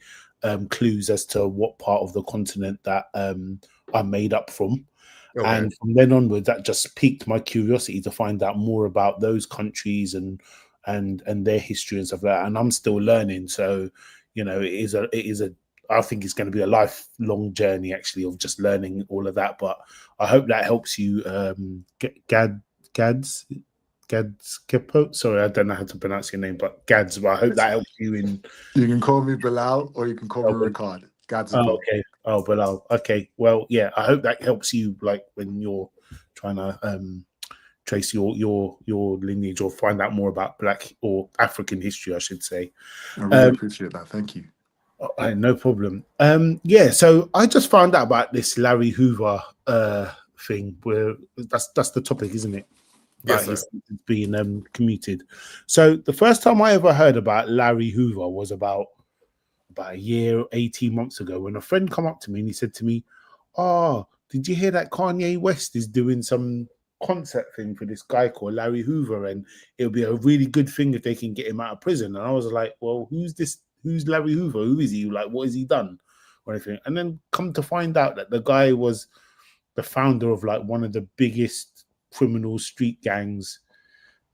clues as to what part of the continent that I'm made up from. Okay. And from then onwards, that just piqued my curiosity to find out more about those countries and their history and stuff like that. And I'm still learning. So, I think it's going to be a lifelong journey actually of just learning all of that. But I hope that helps you, Gads. Sorry, I don't know how to pronounce your name, but Gads. But I hope that helps you in. You can call me Bilal or you can call me Ricard. Gads. Okay. Oh, Bilal. Okay. Well, yeah. I hope that helps you, when you're trying to trace your lineage or find out more about Black or African history, I should say. I really appreciate that. Thank you. No problem. Yeah. So I just found out about this Larry Hoover thing. Where that's the topic, isn't it? Yes, sir. He's being commuted. So the first time I ever heard about Larry Hoover was about a year, 18 months ago, when a friend come up to me and he said to me, "Oh, did you hear that Kanye West is doing some concert thing for this guy called Larry Hoover, and it'll be a really good thing if they can get him out of prison?" And I was like, "Well, who's this? Who's Larry Hoover? Who is he? What has he done or anything?" And then come to find out that the guy was the founder of one of the biggest criminal street gangs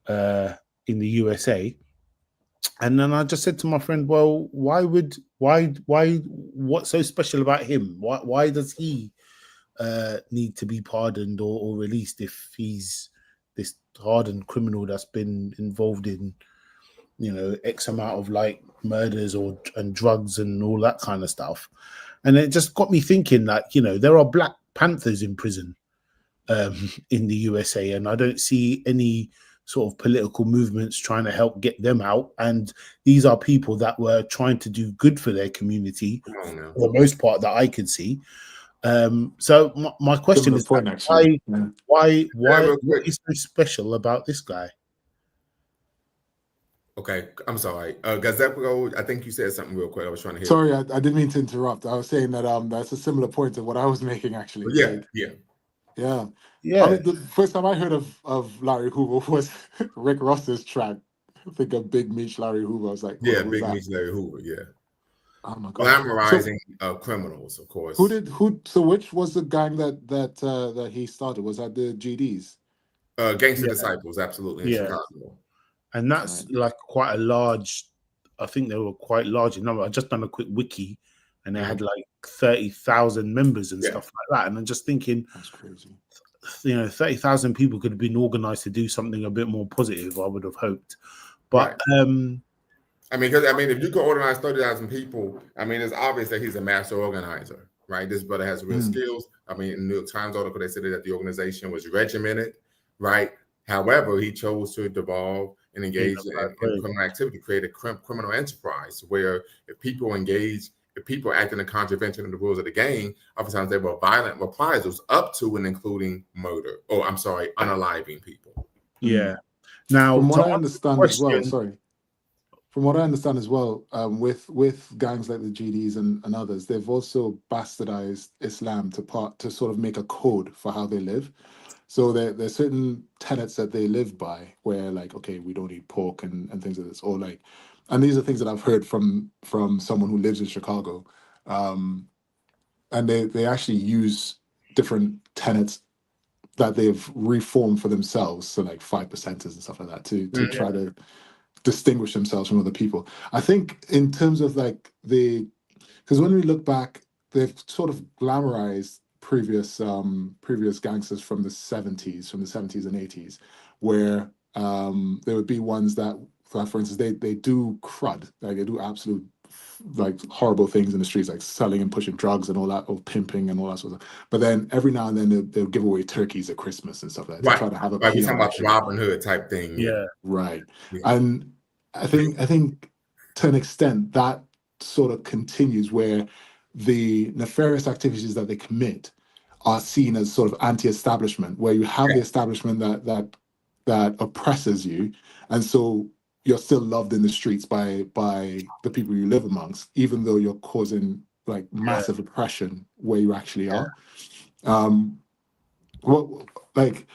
in the USA. And then I just said to my friend, "Well, what's so special about him? Why does he need to be pardoned or released if he's this hardened criminal that's been involved in, X amount of murders and drugs and all that kind of stuff?" And it just got me thinking that, there are Black Panthers in prison in the USA, and I don't see any sort of political movements trying to help get them out. And these are people that were trying to do good for their community for the most part that I could see. So my question is, why what is so special about this guy? Okay, I'm sorry. Gazeppo, I think you said something real quick. I was trying to hear. Sorry, I didn't mean to interrupt. I was saying that that's a similar point to what I was making, actually. Yeah. I mean, the first time I heard of Larry Hoover was Rick Ross's track. I think of Big Meech Larry Hoover. I was like, Big Meech Larry Hoover, yeah. Oh my God. Glamorizing criminals, of course. So which was the gang that he started? Was that the GDs? Gangster Disciples, absolutely, in Chicago. And that's quite a large, I think they were quite large in number. I just done a quick wiki and they had 30,000 members and stuff like that. And I'm just thinking, that's crazy. 30,000 people could have been organized to do something a bit more positive, I would have hoped. But if you could organize 30,000 people, it's obvious that he's a master organizer, right? This brother has real skills. In the New York Times article, they said that the organization was regimented, right? However, he chose to devolve and engage in criminal activity, create a criminal enterprise where if people engage if people acting in contravention of the rules of the game, oftentimes they were violent reprisals up to and including murder, or I'm sorry, unaliving people. Yeah. Now, from what to I answer the understand as well, question, from what I understand as well, with gangs like the GDs and others, they've also bastardized Islam to sort of make a code for how they live. So there's certain tenets that they live by, where like, okay, we don't eat pork and things like this, or like, and these are things that I've heard from someone who lives in Chicago, and they actually use different tenets that they've reformed for themselves, so like 5%ers and stuff like that, to try to distinguish themselves from other people. I think in terms of like because when we look back, they've sort of glamorized previous gangsters from the 70s and 80s, where there would be ones that, for instance, they do crud, like they do absolute like horrible things in the streets, like selling and pushing drugs and all that, or pimping and all that sort of stuff. But then every now and then they'll give away turkeys at Christmas and stuff like that, to try to have a Right. We're talking PR about the issue. Robin Hood type thing. yeah, Right. Yeah. And I think to an extent that sort of continues, where the nefarious activities that they commit are seen as sort of anti-establishment, where you have the establishment that oppresses you, and so you're still loved in the streets by the people you live amongst, even though you're causing like massive oppression where you actually are. What like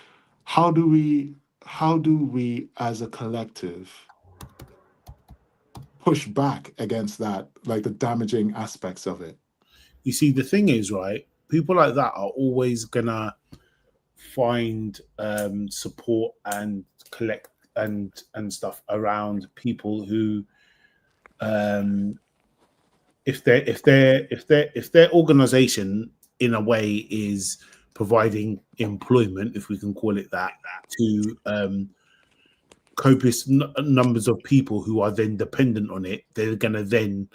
how do we as a collective push back against that, like the damaging aspects of it? you see, the thing is, right, people like that are always gonna find support and collect and stuff around people who, if their organization in a way is providing employment, if we can call it that, to copious numbers of people who are then dependent on it, they're going to then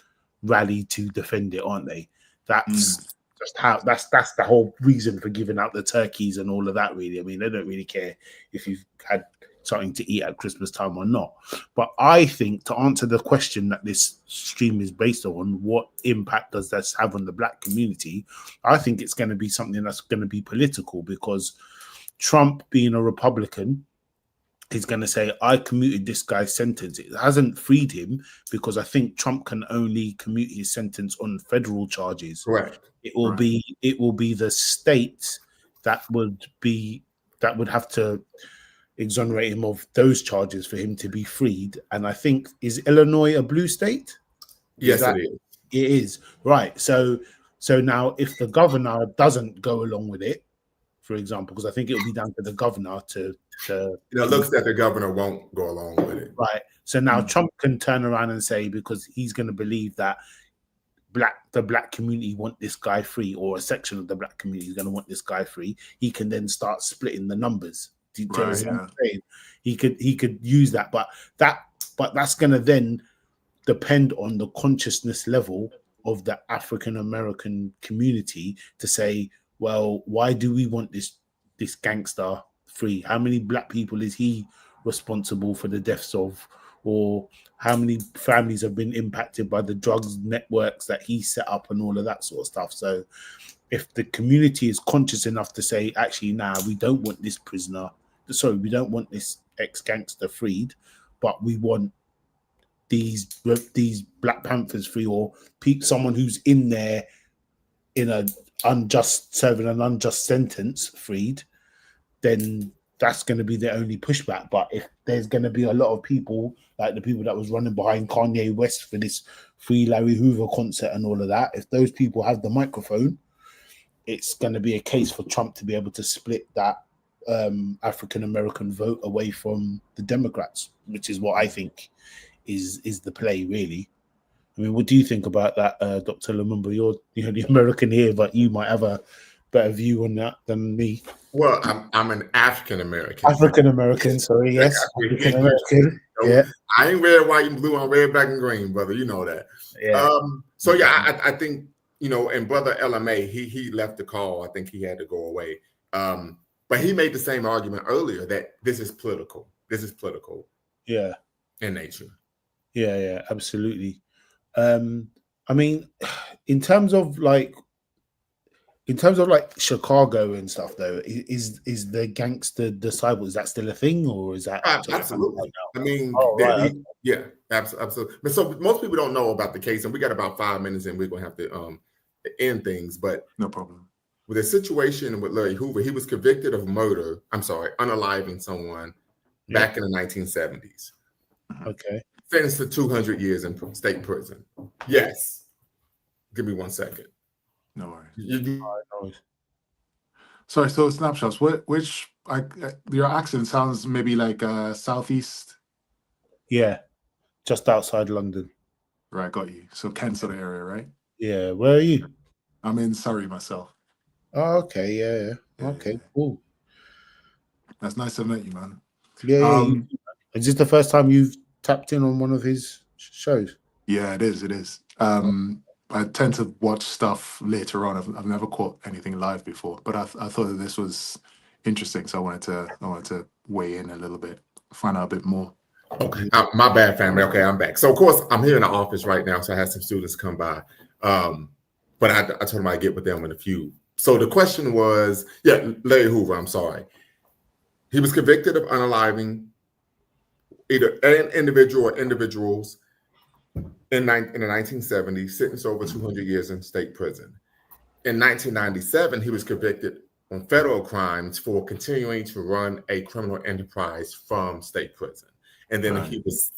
rally to defend it, aren't they? That's just how that's the whole reason for giving out the turkeys and all of that, really. I mean, they don't really care if you've had something to eat at Christmas time or not. But I think, to answer the question that this stream is based on, what impact does this have on the black community? I think it's going to be something that's going to be political, because Trump, being a Republican, is going to say, I commuted this guy's sentence. It hasn't freed him, because I think Trump can only commute his sentence on federal charges. Correct. It will be the state that would have to exonerate him of those charges for him to be freed. And I think, is Illinois a blue state? Yes, it is. It is, right. So now, if the governor doesn't go along with it, for example, because I think it'll be down to the governor to it looks like the governor won't go along with it. Right. So now Trump can turn around and say, because he's going to believe that the black community want this guy free, or a section of the black community is going to want this guy free, he can then start splitting the numbers. Do you understand what I'm saying? He could use that, but that's going to then depend on the consciousness level of the African American community to say, well, why do we want this gangster free? How many black people is he responsible for the deaths of? Or how many families have been impacted by the drugs networks that he set up and all of that sort of stuff? So if the community is conscious enough to say, actually, we don't want this we don't want this ex-gangster freed, but we want these Black Panthers free, or someone who's in there in serving an unjust sentence freed, then that's going to be the only pushback. But if there's going to be a lot of people, like the people that was running behind Kanye West for this Free Larry Hoover concert and all of that, if those people have the microphone, it's going to be a case for Trump to be able to split that African American vote away from the Democrats, which is what I think is the play, really. I mean, what do you think about that, Dr. Lumumba? You're the American here, but you might have a better view on that than me. Well, I'm an African American. African American, sorry, yes. African American. Yeah. I ain't red, white, and blue. I'm red, black, and green, brother. You know that. Yeah. So yeah, I think, and brother LMA, he left the call. I think he had to go away. But he made the same argument earlier that this is political. This is political. Yeah. In nature. Yeah, absolutely. I mean, in terms of like Chicago and stuff, though, is the gangster disciple, is that still a thing, or is that just Absolutely. I mean, Oh, right. yeah, absolutely. But so most people don't know about the case, and we got about 5 minutes, and we're gonna have to end things. But No problem. with the situation with Larry Hoover, he was convicted of murder. I'm sorry, unaliving someone back in the 1970s. Okay. Sentenced to 200 years in state prison. Yes. Give me 1 second. No worries. You- Sorry, so snapshots. Your accent sounds maybe like southeast. Yeah, just outside London. Right, got you. So Kent sort of area, right? Yeah, where are you? I'm in Surrey myself. Oh, okay, yeah. Okay, cool. That's nice to meet you, man. Yeah, is this the first time you've tapped in on one of his shows? Yeah, it is. It is. I tend to watch stuff later on. I've never caught anything live before, but I thought that this was interesting, so I wanted to weigh in a little bit, find out a bit more. Okay, my bad, family. Okay, I'm back. So of course I'm here in the office right now, so I had some students come by, but I told them I'd get with them in a few. So the question was, Larry Hoover. I'm sorry, he was convicted of unaliving either an individual or individuals in the 1970s, sentenced over 200 years in state prison. In 1997, he was convicted on federal crimes for continuing to run a criminal enterprise from state prison. And then he was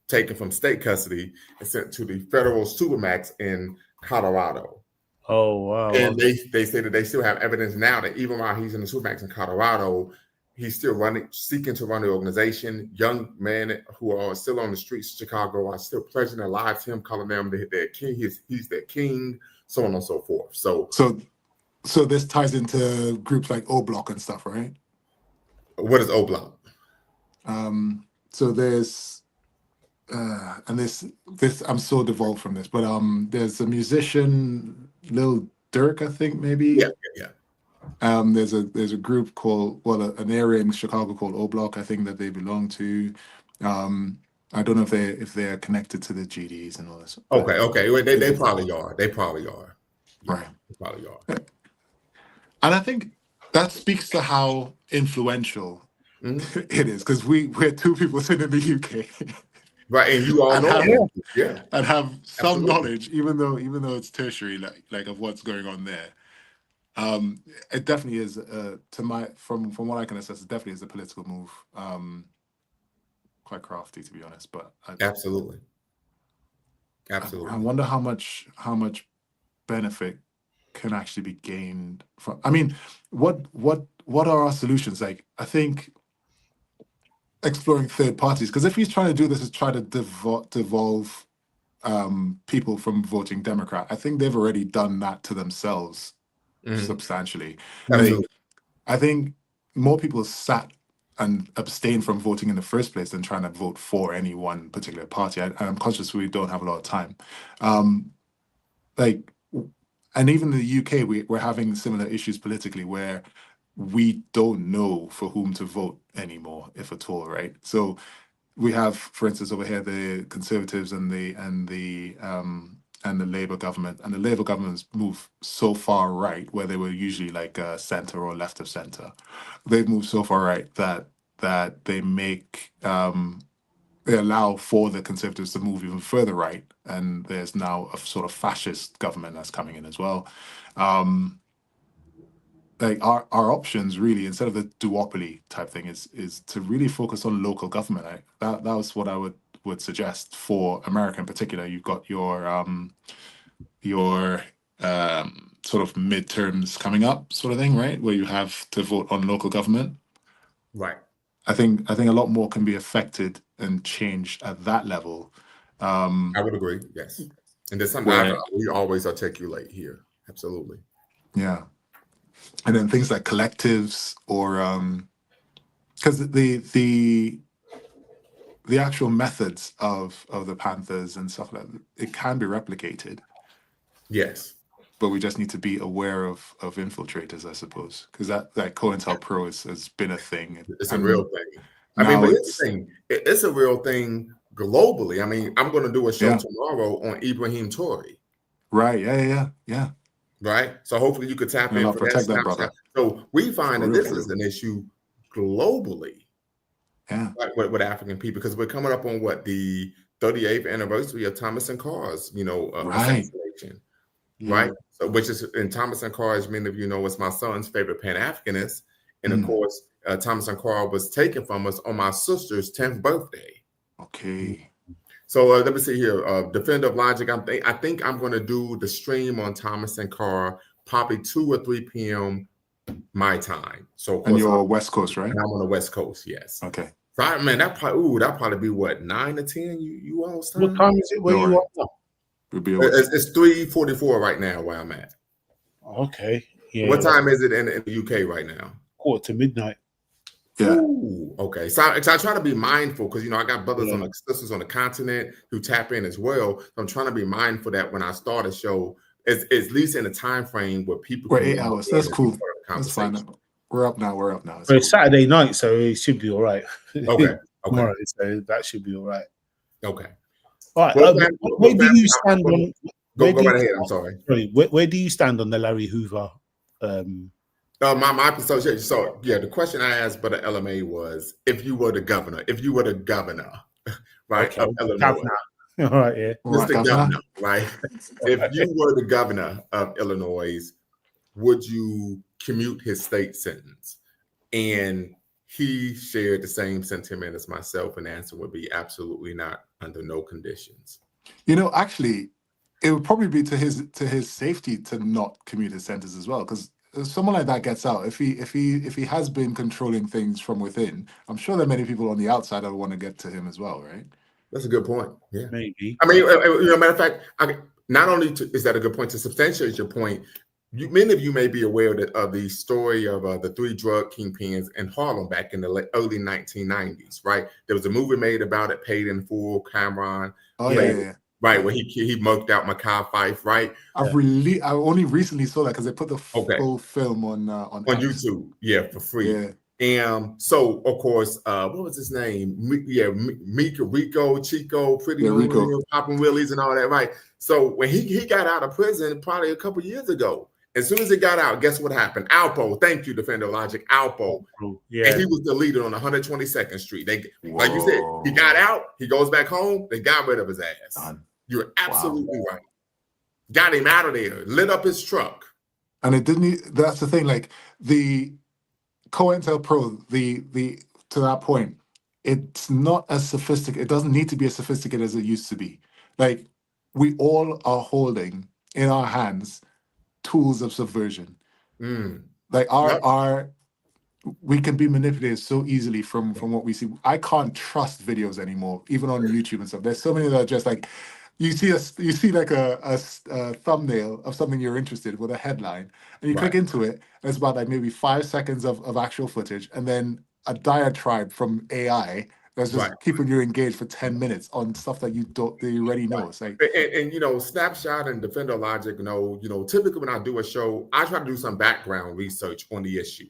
taken from state custody and sent to the federal supermax in Colorado. Oh, wow. And they say that they still have evidence now that even while he's in the supermax in Colorado, he's still seeking to run the organization. Young men who are still on the streets of Chicago are still pledging their lives to him, calling them their king. He's their king, so on and so forth. So this ties into groups like O Block and stuff, right? What is O Block? So there's and this I'm so devolved from this, but there's a musician, Lil Durk, I think maybe. Yeah. There's a group called an area in Chicago called O Block, I think, that they belong to. I don't know if they're connected to the GDs and all this. Okay. Well, they probably are. They probably are. Right. They probably are. And I think that speaks to how influential it is, because we're two people sitting in the UK. Right, and you all know, and have some knowledge, even though it's tertiary, like of what's going on there. It definitely is, from what I can assess, it definitely is a political move. Quite crafty, to be honest, but absolutely. I wonder how much benefit can actually be gained from. I mean, what are our solutions? Like, I think exploring third parties, because if he's trying to do this is try to devolve people from voting Democrat, I think they've already done that to themselves substantially. Like, I think more people sat and abstain from voting in the first place than trying to vote for any one particular party. I'm conscious we don't have a lot of time. And even in the UK, we're having similar issues politically where we don't know for whom to vote anymore, if at all, right? So we have, for instance, over here, the Conservatives and the Labour government, and the Labour government's moved so far right, where they were usually like centre or left of centre. They've moved so far right that they make they allow for the Conservatives to move even further right, and there's now a sort of fascist government that's coming in as well. Like our options really, instead of the duopoly type thing, is to really focus on local government. That was what I would suggest for America in particular. You've got your sort of midterms coming up, sort of thing, right, where you have to vote on local government. Right. I think a lot more can be affected and changed at that level. I would agree. Yes, and there's something we always articulate here. Absolutely. Yeah. And then things like collectives, or because the actual methods of the Panthers and stuff like that, it can be replicated. Yes, but we just need to be aware of infiltrators, I suppose, because that COINTELPRO has been a thing. It's a real thing. I mean, but it's a real thing globally. I mean, I'm going to do a show Yeah. tomorrow on Ibrahim Toure. Right. Yeah. Right. So hopefully you could tap And in I'll for protect that, snapshot. brother. So we find For that real, this for is real. an issue globally, Yeah. like with African people, because we're coming up on what, the 38th anniversary of Thomas and Carr's, Right. assassination. Yeah. Right. So, which is, and Thomas and Carr, as many of you know, was my son's favorite Pan-Africanist. And of course, Thomas and Carr was taken from us on my sister's 10th birthday. Okay. So let me see here. Defender of Logic. I think I'm going to do the stream on Thomas and Carr probably 2 or 3 p.m. my time. So of And course, you're West Coast, right? I'm on the West Coast. Yes. Okay. So man, that probably be what, 9 to 10. You all time? What time is it where you are now? It'll be It's 3:44 right now where I'm at. Okay. Yeah. What time is it in the UK right now? 1:45. Yeah. Ooh, okay. So I try to be mindful because I got brothers Yeah. on the sisters on the continent who tap in as well. So I'm trying to be mindful that when I start a show, it's at least in a time frame where people We're can 8 log hours. in That's and be cool. part of the That's fine. conversation. We're up now. It's Well, cool. it's Saturday night, so it should be all right. Okay. Tomorrow, so that should be all right. Okay. All right. Well, Where do you stand on? Go right ahead. I'm sorry. Where do you stand on the Larry Hoover? My association. So yeah, the question I asked Brother LMA was, if you were the governor, right, Okay. of Illinois, Governor. All right, yeah. Mr. Governor, right? If you were the governor of Illinois, would you commute his state sentence? And he shared the same sentiment as myself, and the answer would be absolutely not, under no conditions. Actually, it would probably be to his safety to not commute his sentence as well, because if someone like that gets out, if he has been controlling things from within, I'm sure there are many people on the outside that want to get to him as well, right? That's a good point. Yeah, maybe. I mean, matter of fact, not only is that a good point, to substantiate your point, many of you may be aware of the story of the 3 drug kingpins in Harlem back in the early 1990s, right? There was a movie made about it, Paid in Full. Cameron, Yeah. Right, where he mugged out Mekhi Phife, right? I only recently saw that because they put the full film on YouTube, yeah, for free. Yeah. And so, of course, what was his name? Chico, Pretty Rico. Popping Willies and all that, right? So when he got out of prison probably a couple years ago, as soon as he got out, guess what happened? Alpo, thank you, Defender Logic, Alpo. Yeah. And he was deleted on 122nd Street. Like you said, he got out, he goes back home, they got rid of his ass. You're absolutely right. Got him out of there, lit up his truck. And it didn't, that's the thing, like the COINTELPRO, to that point, it's not as sophisticated, it doesn't need to be as sophisticated as it used to be. Like, we all are holding in our hands tools of subversion. Like we can be manipulated so easily from what we see. I can't trust videos anymore, even on YouTube and stuff. There's so many that are just like, you see like a thumbnail of something you're interested in with a headline, and you click into it, and it's about like maybe 5 seconds of actual footage, and then a diatribe from AI that's just keeping you engaged for 10 minutes on stuff that you already know. It's like, and Snapshot and Defender Logic, typically when I do a show, I try to do some background research on the issue.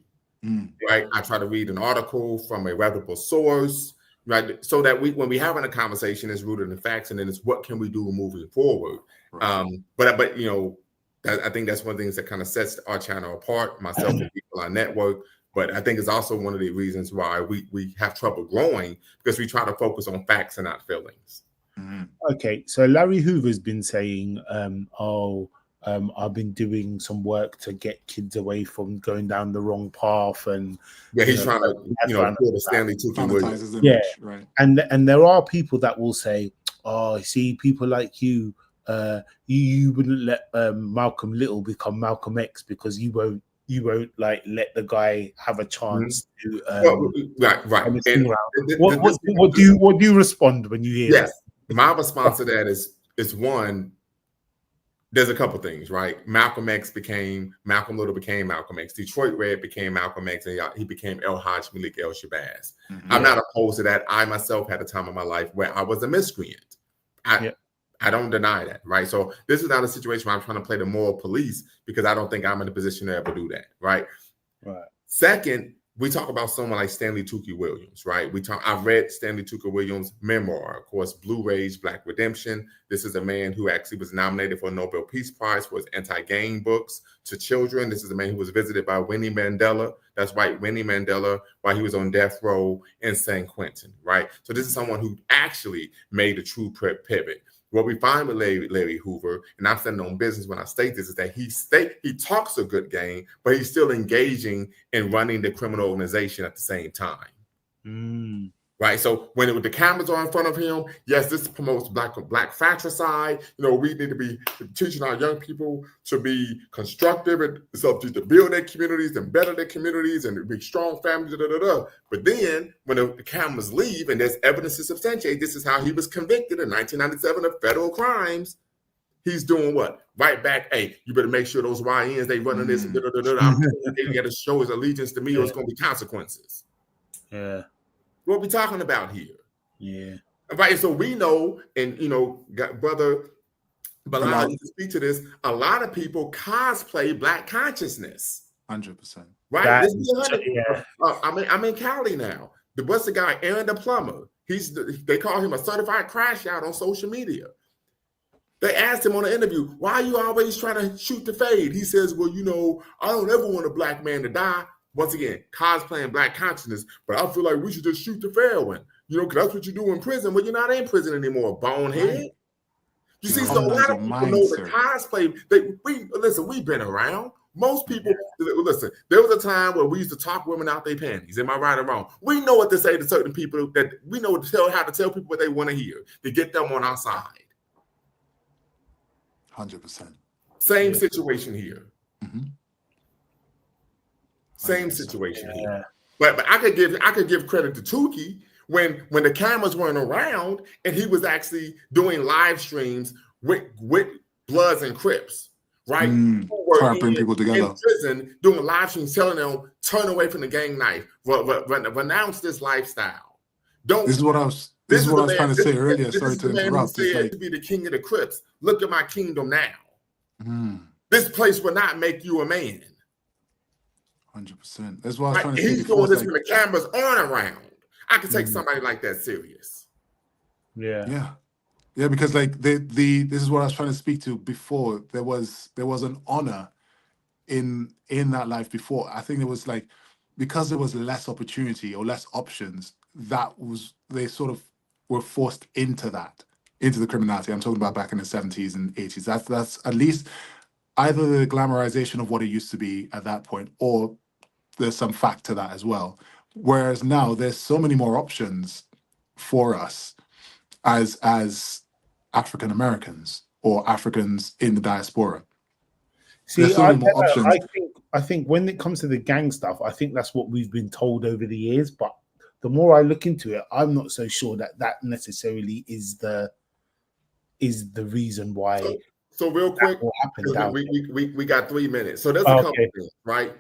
Right, I try to read an article from a reputable source, right, so that when we having a conversation, it's rooted in facts, and then it's what can we do moving forward. Right. But I think that's one of the things that kind of sets our channel apart, myself and people on our network. But I think it's also one of the reasons why we have trouble growing, because we try to focus on facts and not feelings. Okay, so Larry Hoover's been saying, I've been doing some work to get kids away from going down the wrong path, and he's trying to pull the Stanley Tucci. Yeah, right. And there are people that will say, "Oh, see, people like you, you wouldn't let Malcolm Little become Malcolm X because you won't like let the guy have a chance to." Right. And what do you respond when you hear that? My response to that is one. There's a couple things, right? Malcolm Little became Malcolm X. Detroit Red became Malcolm X, and he became El Hajj Malik El Shabazz. I'm not opposed to that. I myself had a time in my life where I was a miscreant. I don't deny that, right? So this is not a situation where I'm trying to play the moral police, because I don't think I'm in a position to ever do that, right? Right. Second, we talk about someone like Stanley Tookie Williams, right? I've read Stanley Tookie Williams' memoir, of course, Blue Rage, Black Redemption. This is a man who actually was nominated for a Nobel Peace Prize for his anti-gang books to children. This is a man who was visited by Winnie Mandela. That's right, Winnie Mandela, while he was on death row in San Quentin, right? So this is someone who actually made a true pivot. What we find with Larry Hoover, and I'm standing on business when I state this, is that he talks a good game, but he's still engaging in running the criminal organization at the same time. Right. So when the cameras are in front of him, yes, this promotes black fratricide. You know, we need to be teaching our young people to be constructive and to build their communities and better their communities and be strong families. But then when the cameras leave and there's evidence to substantiate this is how he was convicted in 1997 of federal crimes, he's doing what? Right back. Hey, you better make sure those YNs they running this. I'm he got to show his allegiance to me, or it's going to be consequences. Yeah. What we talking about here? Yeah. Right. So we know, and brother Bilal, you can speak to this. A lot of people cosplay Black consciousness. 100%. Right. I'm in Cali now. What's the guy? Aaron the plumber. They call him a certified crash out on social media. They asked him on an interview, why are you always trying to shoot the fade? He says, well, I don't ever want a Black man to die. Once again, cosplaying Black consciousness, but I feel like we should just shoot the fair one, because that's what you do in prison. Well, you're not in prison anymore, bonehead. You see, so a lot of people know the cosplay. We've been around. Most people, listen, there was a time where we used to talk women out their panties. Am I right or wrong? We know what to say to certain people, that we know how to tell people what they want to hear to get them on our side. 100%. Same situation here. Mm-hmm. Same situation here. But I could give credit to Tookie when the cameras weren't around and he was actually doing live streams with Bloods and Crips, right? Trying to bring people together. In prison, doing live streams, telling them, turn away from the gang knife, renounce this lifestyle. This is what I was trying to say earlier. Sorry to interrupt. This said to be the king of the Crips. Look at my kingdom now. This place will not make you a man. 100%. That's what I was trying to say. He's doing this when the cameras aren't around. I could take somebody like that serious. Yeah, because this is what I was trying to speak to before. There was an honor in that life before. I think it was because there was less opportunity or less options, they sort of were forced into the criminality. I'm talking about back in the 70s and 80s. That's at least either the glamorization of what it used to be at that point, or there's some fact to that as well. Whereas now there's so many more options for us as African Americans or Africans in the diaspora. See, so I think when it comes to the gang stuff, I think that's what we've been told over the years. But the more I look into it, I'm not so sure that necessarily is the reason why. So real quick, we got 3 minutes. So there's a couple things, right?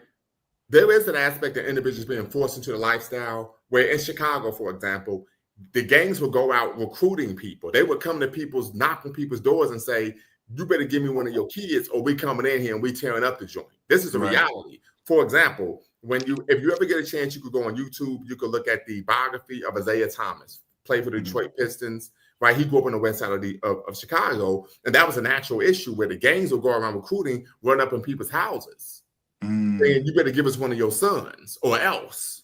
There is an aspect of individuals being forced into the lifestyle where in Chicago, for example, the gangs would go out recruiting people. They would come to knock on people's doors and say, you better give me one of your kids or we coming in here and we tearing up the joint. This is a reality. For example, if you ever get a chance, you could go on YouTube, you could look at the biography of Isaiah Thomas, played for the Detroit Pistons. Right, he grew up on the west side of Chicago, and that was an actual issue where the gangs would go around recruiting, run up in people's houses, saying, you better give us one of your sons or else.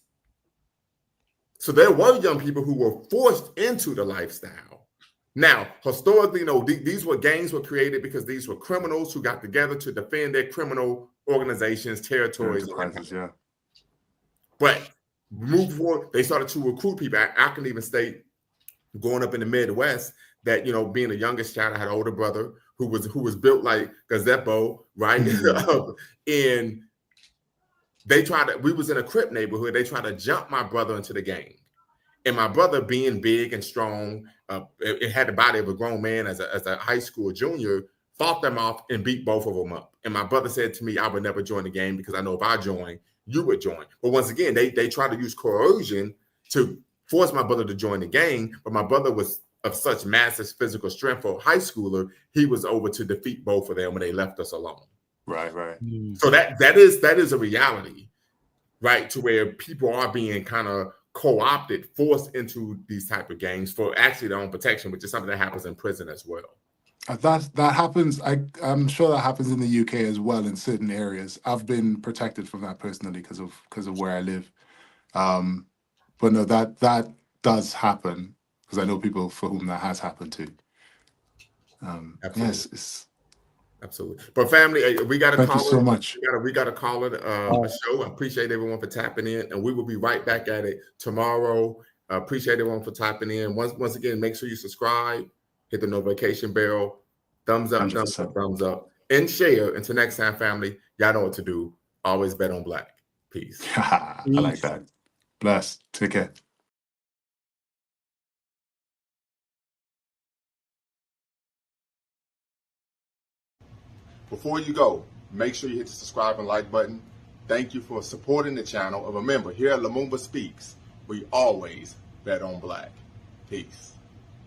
So there were young people who were forced into the lifestyle. Now, historically, these gangs were created because these were criminals who got together to defend their criminal organizations, territories. But move forward, they started to recruit people. I can even state, growing up in the Midwest, that being the youngest child, I had an older brother who was built like Gazebo, right? And we was in a Crip neighborhood. They tried to jump my brother into the gang, and my brother, being big and strong, it had the body of a grown man as a high school junior, fought them off and beat both of them up. And my brother said to me, I would never join the gang because I know if I join, you would join. But once again, they tried to use coercion to forced my brother to join the gang, but my brother was of such massive physical strength for a high schooler, he was over to defeat both of them when they left us alone. Right. So that is a reality. right? To where people are being kind of co-opted, forced into these type of gangs for actually their own protection, which is something that happens in prison as well. That happens. I'm sure that happens in the UK as well in certain areas. I've been protected from that personally because of where I live. But no, that does happen because I know people for whom that has happened to. Absolutely. Yes, Absolutely. But family, we got to thank you call so it. much. We got to call it a show. I appreciate everyone for tapping in, and we will be right back at it tomorrow. Appreciate everyone for tapping in. Once again, make sure you subscribe, hit the notification bell, thumbs up, 100%. thumbs up, thumbs up, and share. Until next time, family, y'all know what to do. Always bet on black. Peace. I like that. Bless. Take care. Before you go, make sure you hit the subscribe and like button. Thank you for supporting the channel. And remember, here at Lumumba Speaks, we always bet on black. Peace.